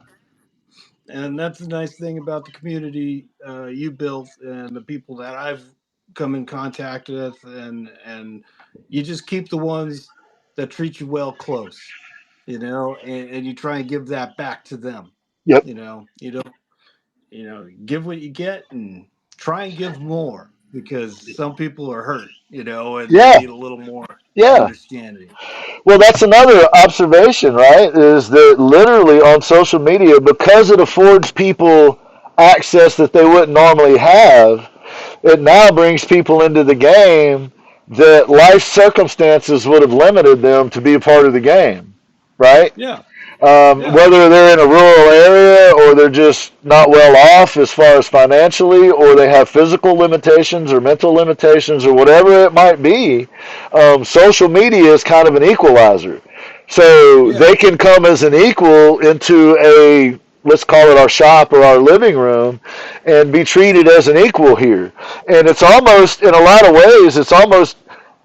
And that's the nice thing about the community you built and the people that I've come in contact with, and you just keep the ones that treat you well close, and you try and give that back to them. Yep. You don't, give what you get and try and give more because some people are hurt, and they Yeah. need a little more Yeah. understanding. Well, that's another observation, right? Is that literally on social media, because it affords people access that they wouldn't normally have, it now brings people into the game that life circumstances would have limited them to be a part of the game, right? Yeah. Yeah. Whether they're in a rural area or they're just not well off as far as financially, or they have physical limitations or mental limitations or whatever it might be, social media is kind of an equalizer. So Yeah. they can come as an equal into let's call it our shop or our living room, and be treated as an equal here. And it's almost, in a lot of ways, it's almost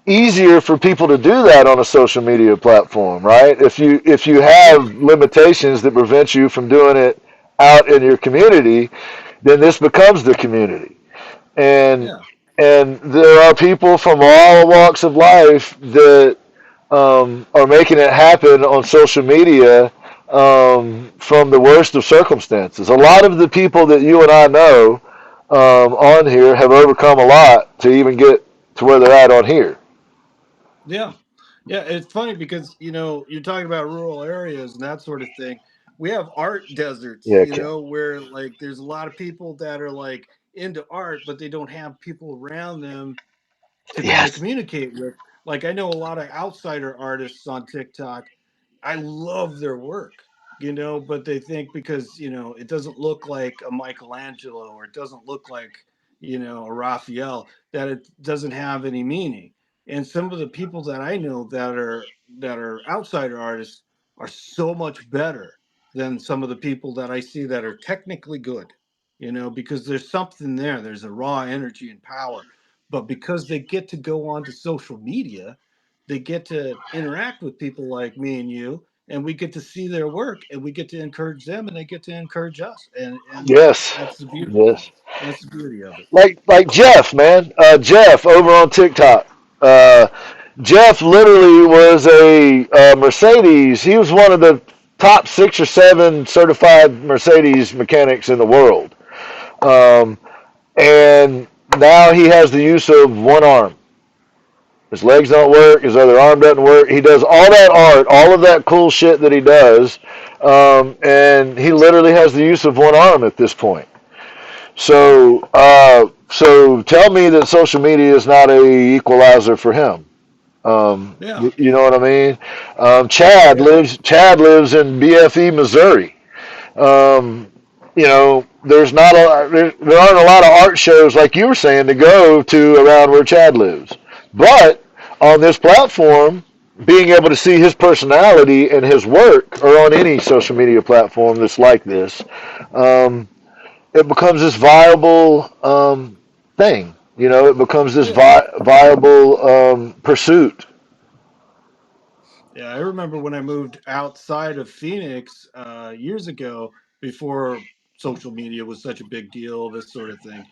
easier for people to do that on a social media platform, right? If you Yeah. have limitations that prevent you from doing it out in your community, then this becomes the community. And Yeah. and there are people from all walks of life that are making it happen on social media, from the worst of circumstances. A lot of the people that you and I know on here have overcome a lot to even get to where they're at on here. Yeah. Yeah, it's funny because you're talking about rural areas and that sort of thing. We have art deserts, Yeah, Ken. where like there's a lot of people that are like into art, but they don't have people around them to kind of Yes. communicate with. Like I know a lot of outsider artists on TikTok. I love their work, but they think because, it doesn't look like a Michelangelo or it doesn't look like, a Raphael, that it doesn't have any meaning. And some of the people that I know that are outsider artists are so much better than some of the people that I see that are technically good, because there's something there. There's a raw energy and power. But because they get to go onto social media, they get to interact with people like me and you, and we get to see their work, and we get to encourage them, and they get to encourage us, and Yes. that's the beauty. Yes. That's the beauty of it. Like Jeff, man. Jeff over on TikTok. Uh, Jeff literally was a Mercedes. He was one of the top 6 or 7 certified Mercedes mechanics in the world. Um, and now he has the use of one arm. His legs don't work. His other arm doesn't work. He does all that art, all of that cool shit that he does, and he literally has the use of one arm at this point. So tell me that social media is not a equalizer for him. Yeah. You know what I mean? Chad Yeah. lives. Chad lives in BFE, Missouri. There aren't a lot of art shows like you were saying to go to around where Chad lives, but on this platform, being able to see his personality and his work, or on any social media platform that's like this, um, it becomes this viable thing. You know, it becomes this Yeah. viable pursuit. Yeah, I remember when I moved outside of Phoenix years ago, before social media was such a big deal, this sort of thing,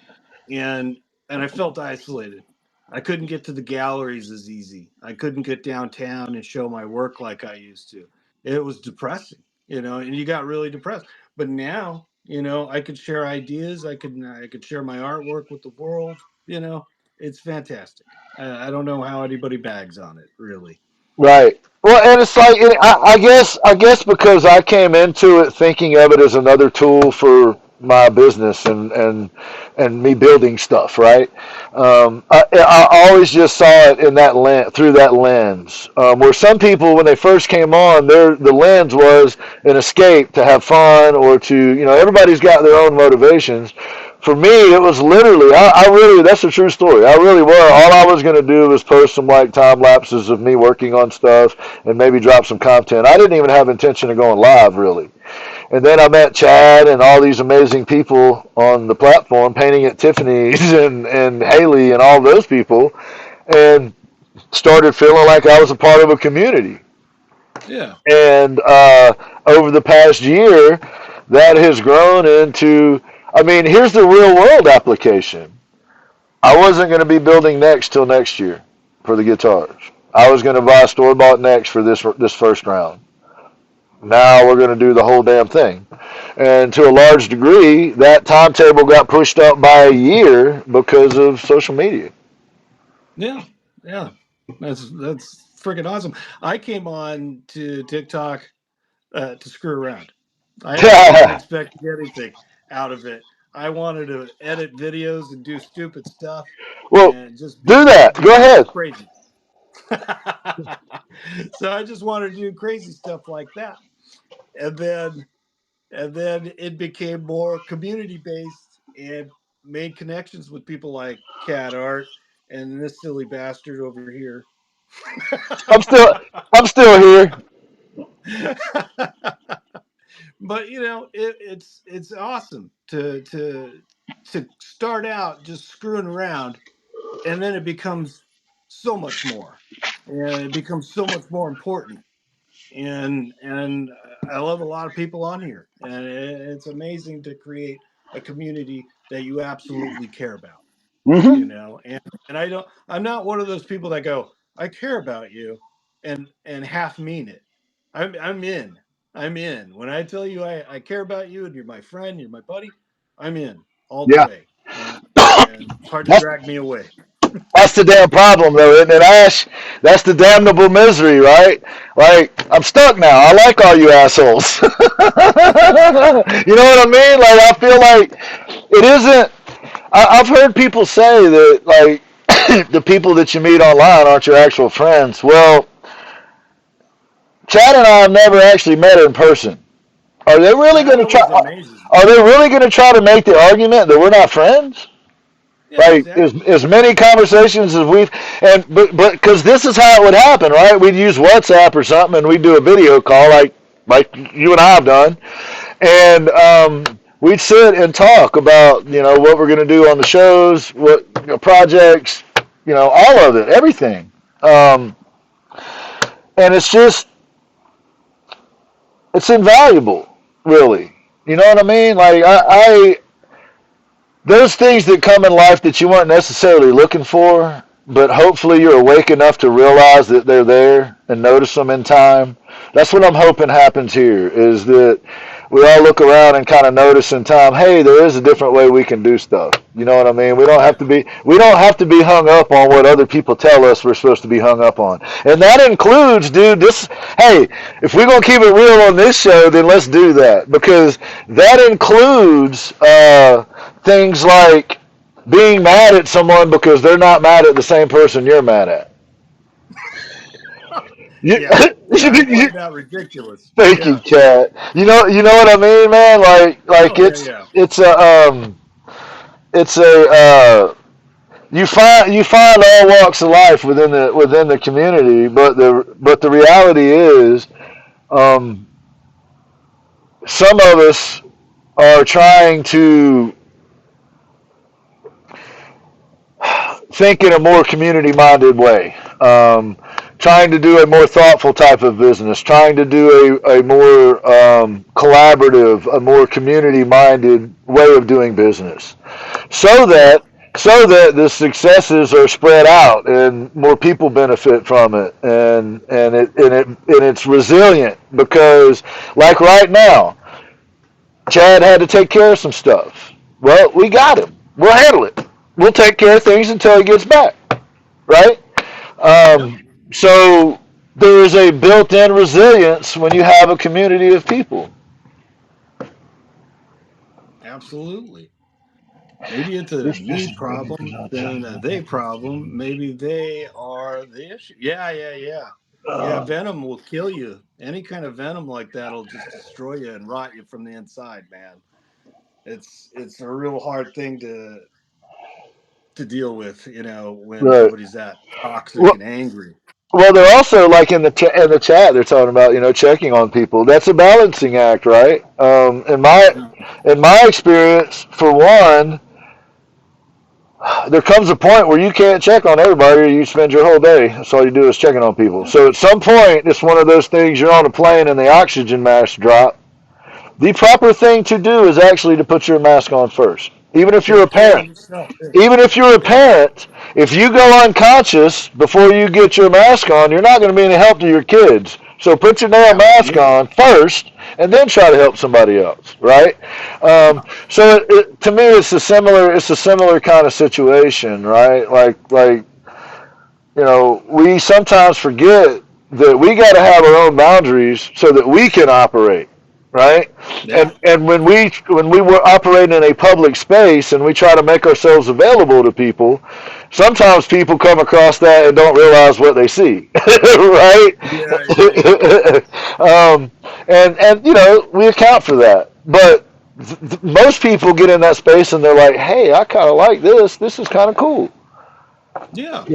and I felt isolated. I couldn't get to the galleries as easy. I couldn't get downtown and show my work like I used to. It was depressing, and you got really depressed. But now, I could share ideas. I could share my artwork with the world. It's fantastic. I don't know how anybody bags on it, really. Right. Well, and it's like I guess because I came into it thinking of it as another tool for my business and me building stuff. Right. I always just saw it in that through that lens. Where some people, when they first came on, the lens was an escape to have fun or to everybody's got their own motivations. For me, it was literally, I really, that's a true story. I really was. All I was going to do was post some like time lapses of me working on stuff and maybe drop some content. I didn't even have intention of going live really. And then I met Chad and all these amazing people on the platform, Painting at Tiffany's and Haley and all those people, and started feeling like I was a part of a community. Yeah. And over the past year, that has grown into, I mean, here's the real world application. I wasn't going to be building next till next year for the guitars. I was going to buy store bought next for this first round. Now we're going to do the whole damn thing. And to a large degree, that timetable got pushed up by a year because of social media. Yeah, yeah, that's freaking awesome. I came on to TikTok to screw around. I wasn't expecting anything out of it. I wanted to edit videos and do stupid stuff Well, and just do be that. Go ahead. crazy. So I just wanted to do crazy stuff like that, and then it became more community based and made connections with people like Cat Art and this silly bastard over here. I'm still I'm still here. But it's awesome to start out just screwing around, and then it becomes so much more, and it becomes so much more important. And I love a lot of people on here, and it's amazing to create a community that you absolutely care about. Hmm. And I'm not one of those people that go, I care about you, and half mean it. I'm in. I'm in. When I tell you I care about you and you're my friend, you're my buddy, I'm in all the Yeah. way. And it's hard to That's drag me away. That's the damn problem, though, isn't it, Ash? That's the damnable misery, right? Like, I'm stuck now. I like all you assholes. You know what I mean? Like, I feel like it isn't. I've heard people say that, like, the people that you meet online aren't your actual friends. Well, Chad and I have never actually met in person. Are they really going to That try? always amazes me. Are they really going to try to make the argument that we're not friends? Yeah, Like exactly. as many conversations as we've but because this is how it would happen, right? We'd use WhatsApp or something, and we'd do a video call like you and I have done, and we'd sit and talk about what we're going to do on the shows, what projects, all of it, everything, um, and it's invaluable, really. You know what I mean? Like those things that come in life that you weren't necessarily looking for, but hopefully you're awake enough to realize that they're there and notice them in time. That's what I'm hoping happens here is that we all look around and kind of notice in time, hey, there is a different way we can do stuff. You know what I mean? Yeah. We don't have to be hung up on what other people tell us we're supposed to be hung up on. And that includes, dude, hey, if we're going to keep it real on this show, then let's do that because that includes things like being mad at someone because they're not mad at the same person you're mad at. You, Yeah. Yeah, I find that ridiculous. thank you, Yeah. Chad. You know what I mean, man. Like Oh, yeah, it's yeah. it's a you find all walks of life within the community, but the reality is, um, some of us are trying to think in a more community minded way, trying to do a more thoughtful type of business, trying to do a more collaborative, a more community minded way of doing business, so Yeah. that the successes are spread out and more people benefit from it, and it's resilient, because like right now, Chad had to take care of some stuff. Well, we got him. We'll handle it. We'll take care of things until he gets back, right? Yep. So there is a built-in resilience when you have a community of people. Absolutely. Maybe it's a me problem than a they problem. Maybe they are the issue. Yeah, yeah, yeah. Yeah, venom will kill you. Any kind of venom like that will just destroy you and rot you from the inside, man. It's a real hard thing to deal with, when Right. somebody's that toxic Well, and angry. well, they're also like in the chat. They're talking about checking on people. That's a balancing act, right? Yeah. In my experience, for one, there comes a point where you can't check on everybody, or you spend your whole day. That's all you do is checking on people. Yeah. So at some point, it's one of those things. You're on a plane and the oxygen mask drop. The proper thing to do is actually to put your mask on first, even if you're a Take care of parent. yourself. Yeah. Even if you're a Yeah. parent, if you go unconscious before you get your mask on, you're not going to be any help to your kids. So put your damn mask Absolutely. on first, and then try to help somebody else, right? Yeah. To me, it's a similar kind of situation, right? We sometimes forget that we got to have our own boundaries so that we can operate, right? Yeah. And when we were operating in a public space and we try to make ourselves available to people, sometimes people come across that and don't realize what they see, right? Yeah. Yeah. Yeah. And we account for that, but most people get in that space and they're like, "Hey, I kind of like this. This is kind of cool." Yeah.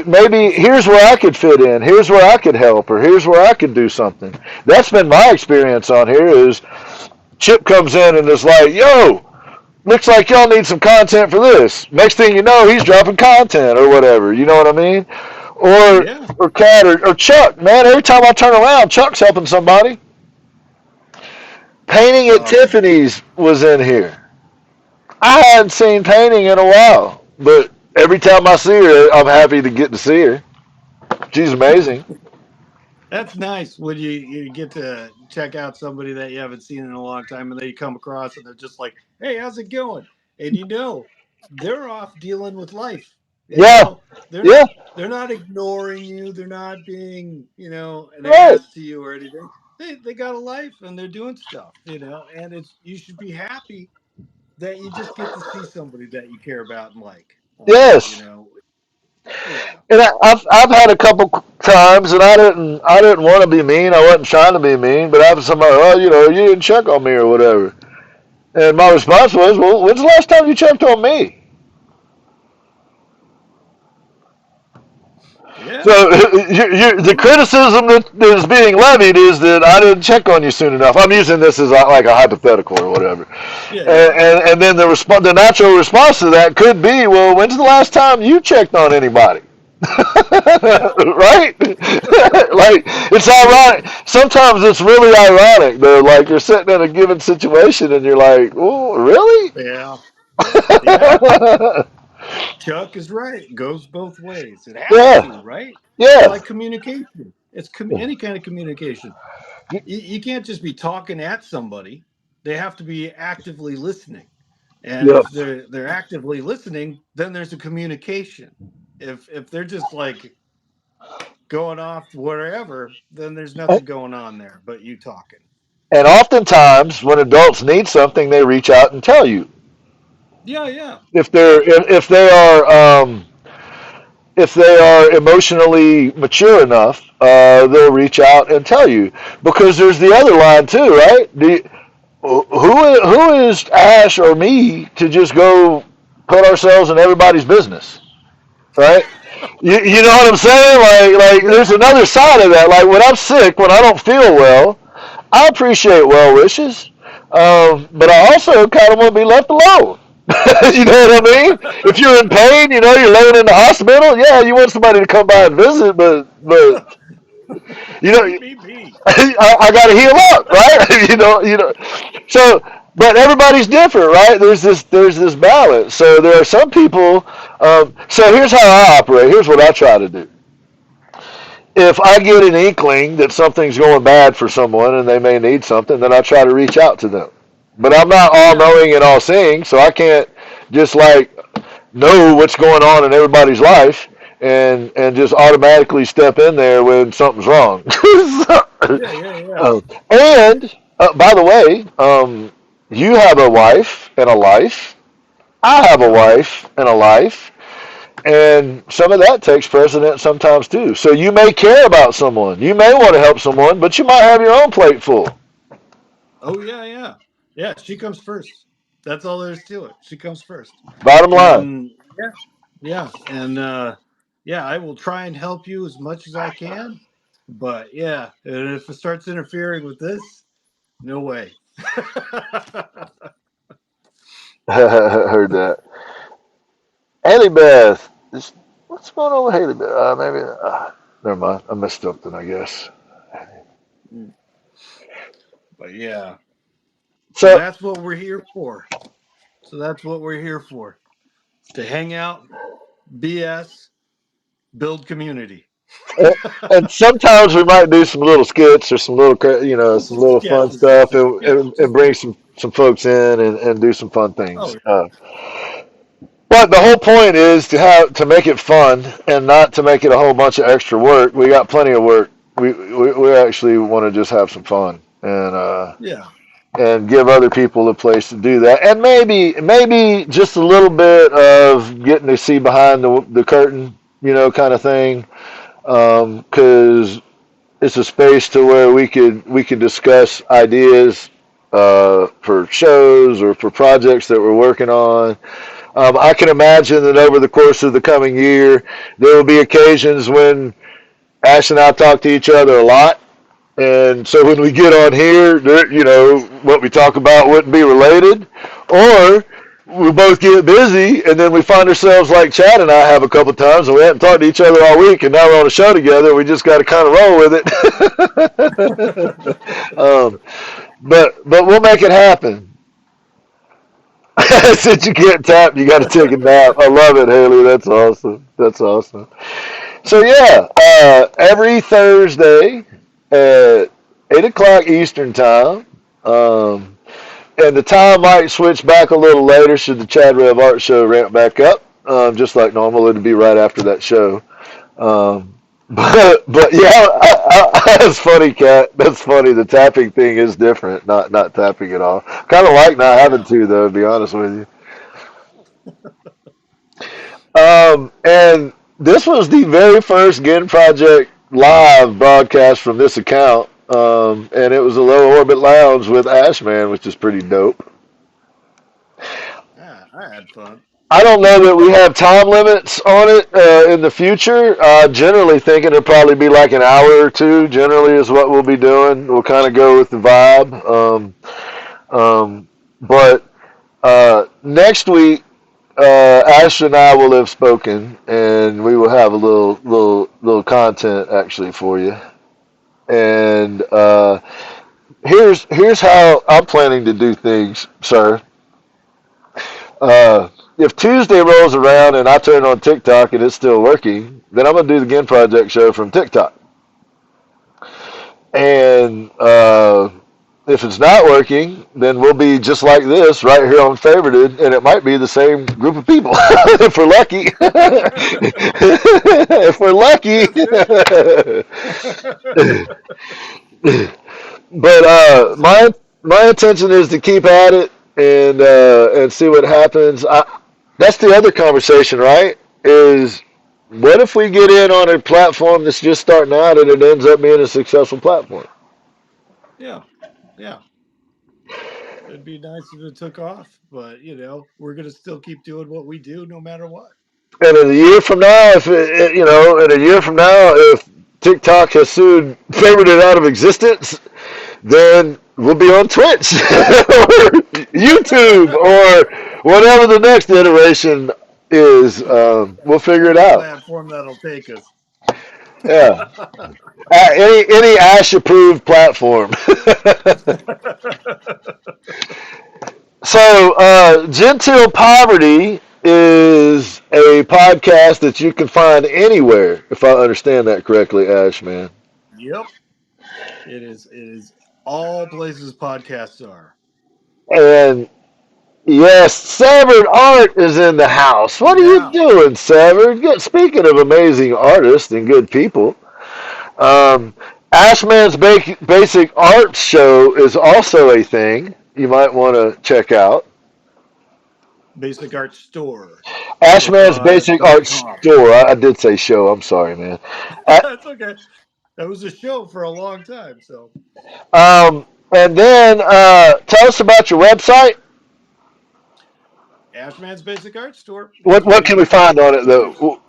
Maybe here's where I could fit in. Here's where I could help, or here's where I could do something. That's been my experience on here. Is Chip comes in and is like, "Yo, looks like y'all need some content for this." Next thing you know, he's dropping content or whatever. You know what I mean? Or Yeah. or Cat or Chuck. Man, every time I turn around, Chuck's helping somebody. Painting at Oh, Tiffany's was in here. I hadn't seen Painting in a while, but every time I see her, I'm happy to get to see her. She's amazing. that's nice when you get to check out somebody that you haven't seen in a long time, and then you come across and they're just like, "Hey, how's it going?" And they're off dealing with life. You Yeah, know, they're yeah, not they're not ignoring you. They're not being an right. ass to you or anything. They got a life and they're doing stuff. And it's you should be happy that you just get to see somebody that you care about and like. Yes. Yeah. And I've had a couple times, and I didn't want to be mean. I wasn't trying to be mean, but I was somebody, well, you didn't check on me or whatever. And my response was, well, when's the last time you checked on me? So Yeah. the criticism that is being levied is that I didn't check on you soon enough. I'm using this as like a hypothetical or whatever. Yeah. And, Yeah. and, and then the natural response to that could be, well, when's the last time you checked on anybody? Yeah. Right? Like, it's ironic. Sometimes it's really ironic, though. Like, you're sitting in a given situation and you're like, oh, really? Yeah. Yeah. Chuck is right. It goes both ways. It has Yeah, to, right? It's yeah, like communication. It's any kind of communication. You can't just be talking at somebody. They have to be actively listening. And yeah. if they're actively listening, then there's a communication. If they're just like going off wherever, then there's nothing going on there but you talking. And oftentimes, when adults need something, they reach out and tell you. Yeah, yeah. If they're Yeah. if they are emotionally mature enough, they'll reach out and tell you. Because there's the other line too, right? Who is Ash or me to just go put ourselves in everybody's business? right? You know what I'm saying? Like there's another side of that. Like when I'm sick, when I don't feel well, I appreciate well wishes, but I also kind of want to be left alone. You know what I mean? If you're in pain, you know, you're laying in the hospital. Yeah, you want somebody to come by and visit, but you know, Leave me be. I got to heal up, right? You know. So, but everybody's different, right? There's this balance. So there are some people. So here's how I operate. Here's what I try to do. If I get an inkling that something's going bad for someone and they may need something, then I try to reach out to them. But I'm not all Yeah. knowing and all seeing, so I can't just like know what's going on in everybody's life and just automatically step in there when something's wrong. Yeah. Yeah. Yeah. And by the way, you have a wife and a life. I have a Yeah. wife and a life. And some of that takes precedence sometimes too. So you may care about someone. You may want to help someone, but you might have your own plate full. Oh yeah. Yeah. Yeah. She comes first. That's all there is to it. She comes first. Bottom line. And yeah. Yeah. And yeah, I will try and help you as much as I can. But yeah, and if it starts interfering with this, no way. Heard that. Haley Beth. What's going on with Haley Beth? Maybe. Never mind. I missed something, I guess. But yeah. So So, that's what we're here for. So that's what we're here for. To hang out, BS, build community. uh, and sometimes we might do some little skits or some little, some little fun Sketches and stuff, stuff. and, Yeah, and, and just bring some folks in and do some fun oh things. yeah. But the whole point is to make it fun and not to make it a whole bunch of extra work. We got plenty of work. We actually want to just have some fun Yeah. and give other people a place to do that, and maybe just a little bit of getting to see behind the curtain, kind of thing, because it's a space to where we could discuss ideas for shows or for projects that we're working on. I can imagine that over the course of the coming year, there will be occasions when Ash and I talk to each other a lot. And so when we get on here, what we talk about wouldn't be related. Or we both get busy, and then we find ourselves like Chad and I have a couple times, and we haven't talked to each other all week, and now we're on a show together. We just got to kind of roll with it. But we'll make it happen. Since you can't tap, you got to take a nap. I love it, Haley. That's awesome. That's awesome. So yeah, every Thursday at 8 o'clock Eastern time, um, and the time might switch back a little later should the Chad Rev Art Show ramp back up, just like normal. It'd be right after that show. Um, but yeah, that's funny, Kat. That's funny. The tapping thing is different. Not tapping at all. Kind of like not having Yeah. to though. To be honest with you. And this was the very first Gin Project live broadcast from this account. And it was a low orbit lounge with Ashman, which is pretty dope. Yeah, I had fun. I don't know that we have time limits on it in the future. Generally thinking it'll probably be like an hour or two. Generally is what we'll be doing. We'll kind of go with the vibe. But next week, Ash and I will have spoken, and we will have a little content actually for you. And here's how I'm planning to do things, sir. If Tuesday rolls around and I turn on TikTok and it's still working, then I'm gonna do the Gin Project show from TikTok. And if it's not working, then we'll be just like this right here on Favorited, and it might be the same group of people if we're lucky. If we're lucky. That's good. But That's my intention is to keep at it and see what happens. That's the other conversation, right? Is what if we get in on a platform that's just starting out and it ends up being a successful platform? yeah. Yeah. It'd be nice if it took off, but we're gonna still keep doing what we do no matter what. And in a year from now, in a year from now, if TikTok has soon favored it out of existence, then we'll be on Twitch or YouTube or whatever the next iteration is. We'll figure it Whatever out. platform that'll take us. Yeah. Any Ash approved platform. So, Genteel Poverty is a podcast that you can find anywhere, if I understand that correctly, Ash, man. Yep. It is all places podcasts are. And yes, Severed Art is in the house. What are you Yeah. doing, Severed? Speaking of amazing artists and good people, Ashman's Basic Art Show is also a thing you might want to check out. Basic Art Store. Ashman's Basic Art .com. Store. I did say show. I'm sorry, man. That's okay. That was a show for a long time. So, And then tell us about your website. Ashman's Basic Art Store. What can we find on it though?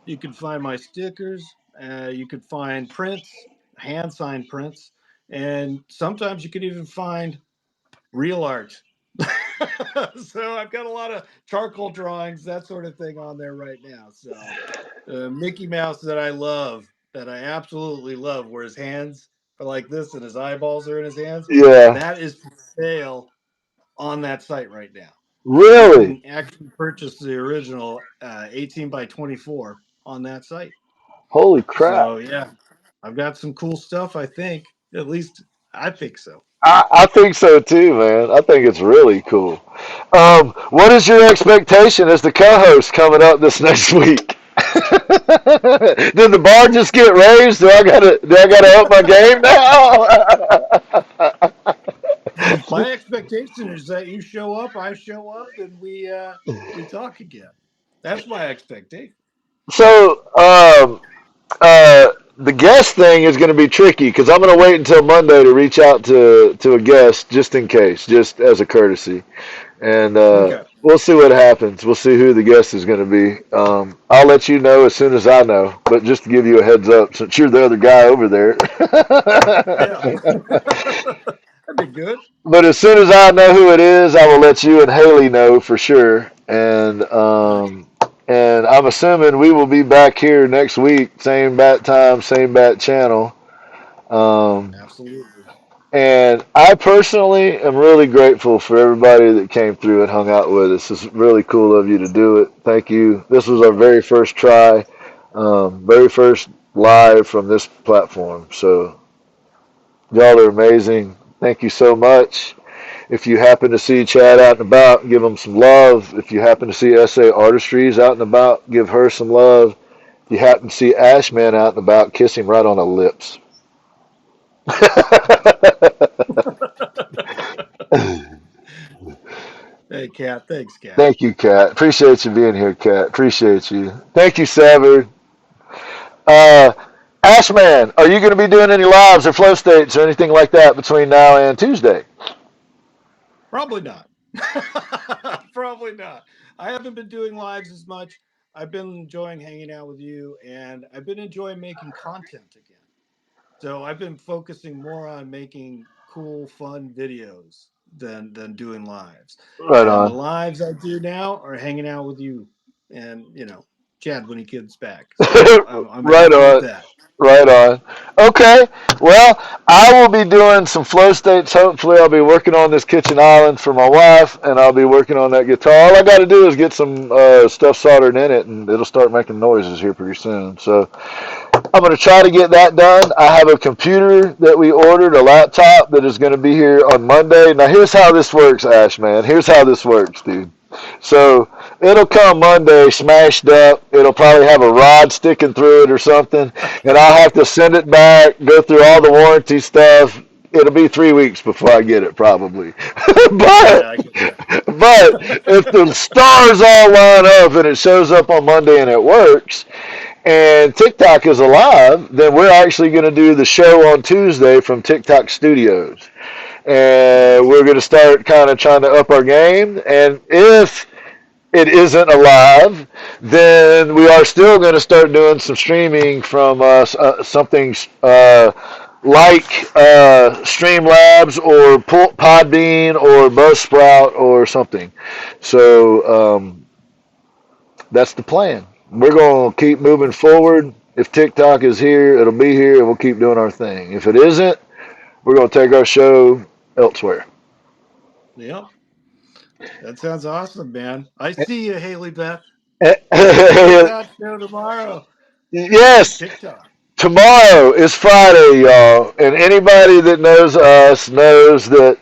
You can find my stickers. You can find prints, hand signed prints, and sometimes you can even find real art. So I've got a lot of charcoal drawings, that sort of thing on there right now. So Mickey Mouse that I love, that I absolutely love, where his hands are like this and his eyeballs are in his hands. Yeah. That is for sale on that site right now. Really? You can actually purchase the original 18 by 24 on that site. Holy crap. So yeah, I've got some cool stuff, I think. At least I think so. I think so too, man. I think it's really cool. What is your expectation as the co-host coming up this next week? Did the bar just get raised? Do I gotta up my game now? My expectation is that you show up, I show up, and we talk again. That's my expectation. So, the guest thing is going to be tricky because I'm going to wait until Monday to reach out to a guest just in case, just as a courtesy. And Okay. we'll see what happens. We'll see who the guest is going to be. I'll let you know as soon as I know, but just to give you a heads up, since you're the other guy over there. Yeah. That'd be good. But as soon as I know who it is, I will let you and Haley know for sure. And I'm assuming we will be back here next week, same bat time, same bat channel. Absolutely. And I personally am really grateful for everybody that came through and hung out with us. It's really cool of you to do it. Thank you. This was our very first try, very first live from this platform. So y'all are amazing. Thank you so much. If you happen to see Chad out and about, give him some love. If you happen to see SA Artistries out and about, give her some love. If you happen to see Ashman out and about, kiss him right on the lips. Hey, Kat. Thanks, Kat. Thank you, Kat. Appreciate you being here, Kat. Appreciate you. Thank you, Severed. Ashman, are you going to be doing any lives or flow states or anything like that between now and Tuesday? Probably not. Probably not. I haven't been doing lives as much. I've been enjoying hanging out with you, and I've been enjoying making content again. So I've been focusing more on making cool, fun videos than doing lives. Right And the on. lives I do now are hanging out with you, and Chad when he gets back. So I'm Right happy with on. that. Right on. Okay. Well, I will be doing some flow states. Hopefully, I'll be working on this kitchen island for my wife, and I'll be working on that guitar. All I got to do is get some stuff soldered in it, and it'll start making noises here pretty soon. So I'm going to try to get that done. I have a computer that we ordered, a laptop that is going to be here on Monday. Now, here's how this works, Ash, man. Here's how this works, dude. So it'll come Monday smashed up. It'll probably have a rod sticking through it or something, and I'll have to send it back, go through all the warranty stuff. It'll be 3 weeks before I get it, probably. Yeah, I get that. But if the stars all line up and it shows up on Monday and it works, and TikTok is alive, then we're actually going to do the show on Tuesday from TikTok Studios. And we're going to start kind of trying to up our game. And if it isn't alive, then we are still going to start doing some streaming from something like Streamlabs or Podbean or Buzzsprout or something. So that's the plan. We're going to keep moving forward. If TikTok is here, it'll be here, and we'll keep doing our thing. If it isn't, we're going to take our show elsewhere. Yep. That sounds awesome, man. I see you, Haley Beth. That show tomorrow on Yes, TikTok. tomorrow is Friday, y'all, and anybody that knows us knows that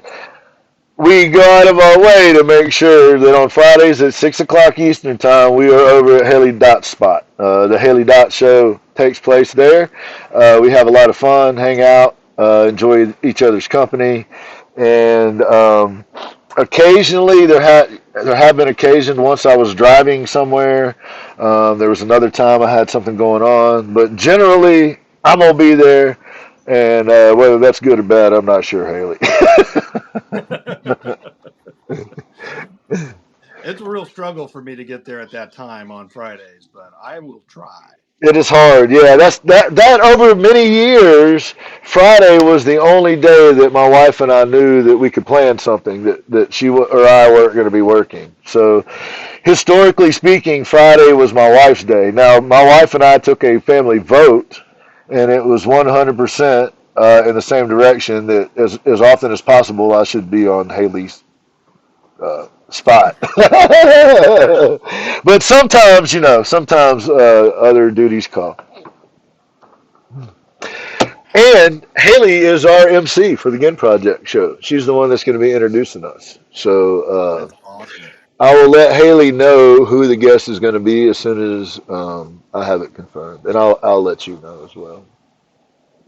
we go out of our way to make sure that on Fridays at 6 o'clock Eastern time we are over at Haley Dot Spot. The Haley Dot Show takes place there. We have a lot of fun, hang out, enjoy each other's company, and occasionally there have been occasions. Once I was driving somewhere. There was another time I had something going on, but generally I'm gonna be there, and whether that's good or bad, I'm not sure, Haley. It's a real struggle for me to get there at that time on Fridays, but I will try. It is hard, yeah. That over many years, Friday was the only day that my wife and I knew that we could plan something that she or I weren't going to be working. So, historically speaking, Friday was my wife's day. Now, my wife and I took a family vote, and it was 100% in the same direction that as often as possible I should be on Haley's spot. But sometimes, sometimes other duties call. And Haley is our MC for the Gin Project show. She's the one that's going to be introducing us. So That's awesome. I will let Haley know who the guest is going to be as soon as I have it confirmed, and I'll let you know as well.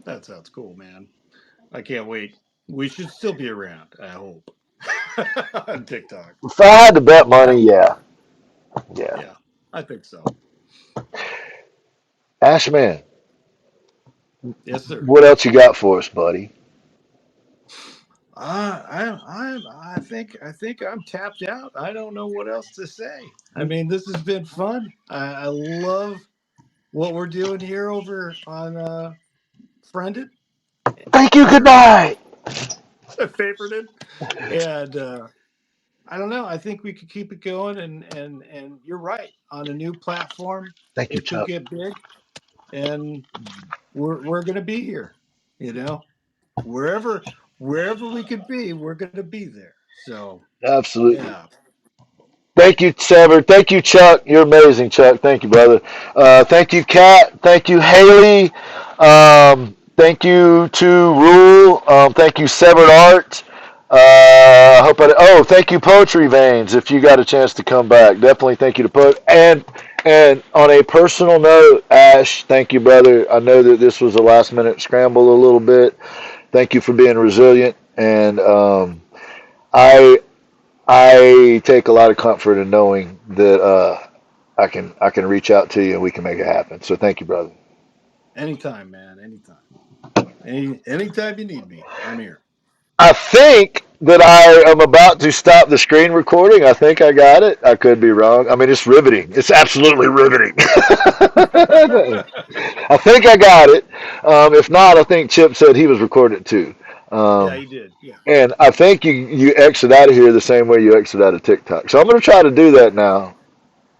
That sounds cool, man. I can't wait. We should still be around, I hope. On TikTok. If I had to bet money, yeah, yeah. Yeah, I think so. Ashman, Yes, sir. what else you got for us, buddy? I think I'm tapped out. I don't know what else to say. I mean, this has been fun. I love what we're doing here over on Friended, Thank you. Good or night. Favorited, and I don't know. I think we could keep it going, and you're right. On a new platform, Thank you, it could Chuck. get big, and we're gonna be here. You know, wherever wherever we could be, we're gonna be there. So Absolutely. yeah, Thank you, Sever. Thank you, Chuck. You're amazing, Chuck. Thank you, brother. Thank you, Kat. Thank you, Haley. Thank you to Rule. Thank you, Severed Art. Thank you, Poetry Veins. If you got a chance to come back, definitely thank you to And on a personal note, Ash, thank you, brother. I know that this was a last minute scramble a little bit. Thank you for being resilient, and I I take a lot of comfort in knowing that I can reach out to you and we can make it happen. So thank you, brother. anytime, man. Anytime. Anytime you need me, I'm here. I think that I am about to stop the screen recording. I think I got it. I could be wrong. I mean, it's riveting. It's absolutely riveting. I think I got it. If not, I think Chip said he was recording it too. Yeah, Um, you did. Yeah. and I think you exit out of here the same way you exit out of TikTok. So I'm going to try to do that now.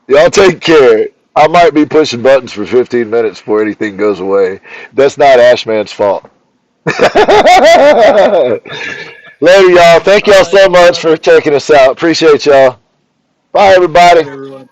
Y'all take care. I might be pushing buttons for 15 minutes before anything goes away. That's not Ashman's fault. Later, y'all. Thank All y'all right, so much everyone. for checking us out. Appreciate y'all. Bye, Good everybody. night, everyone.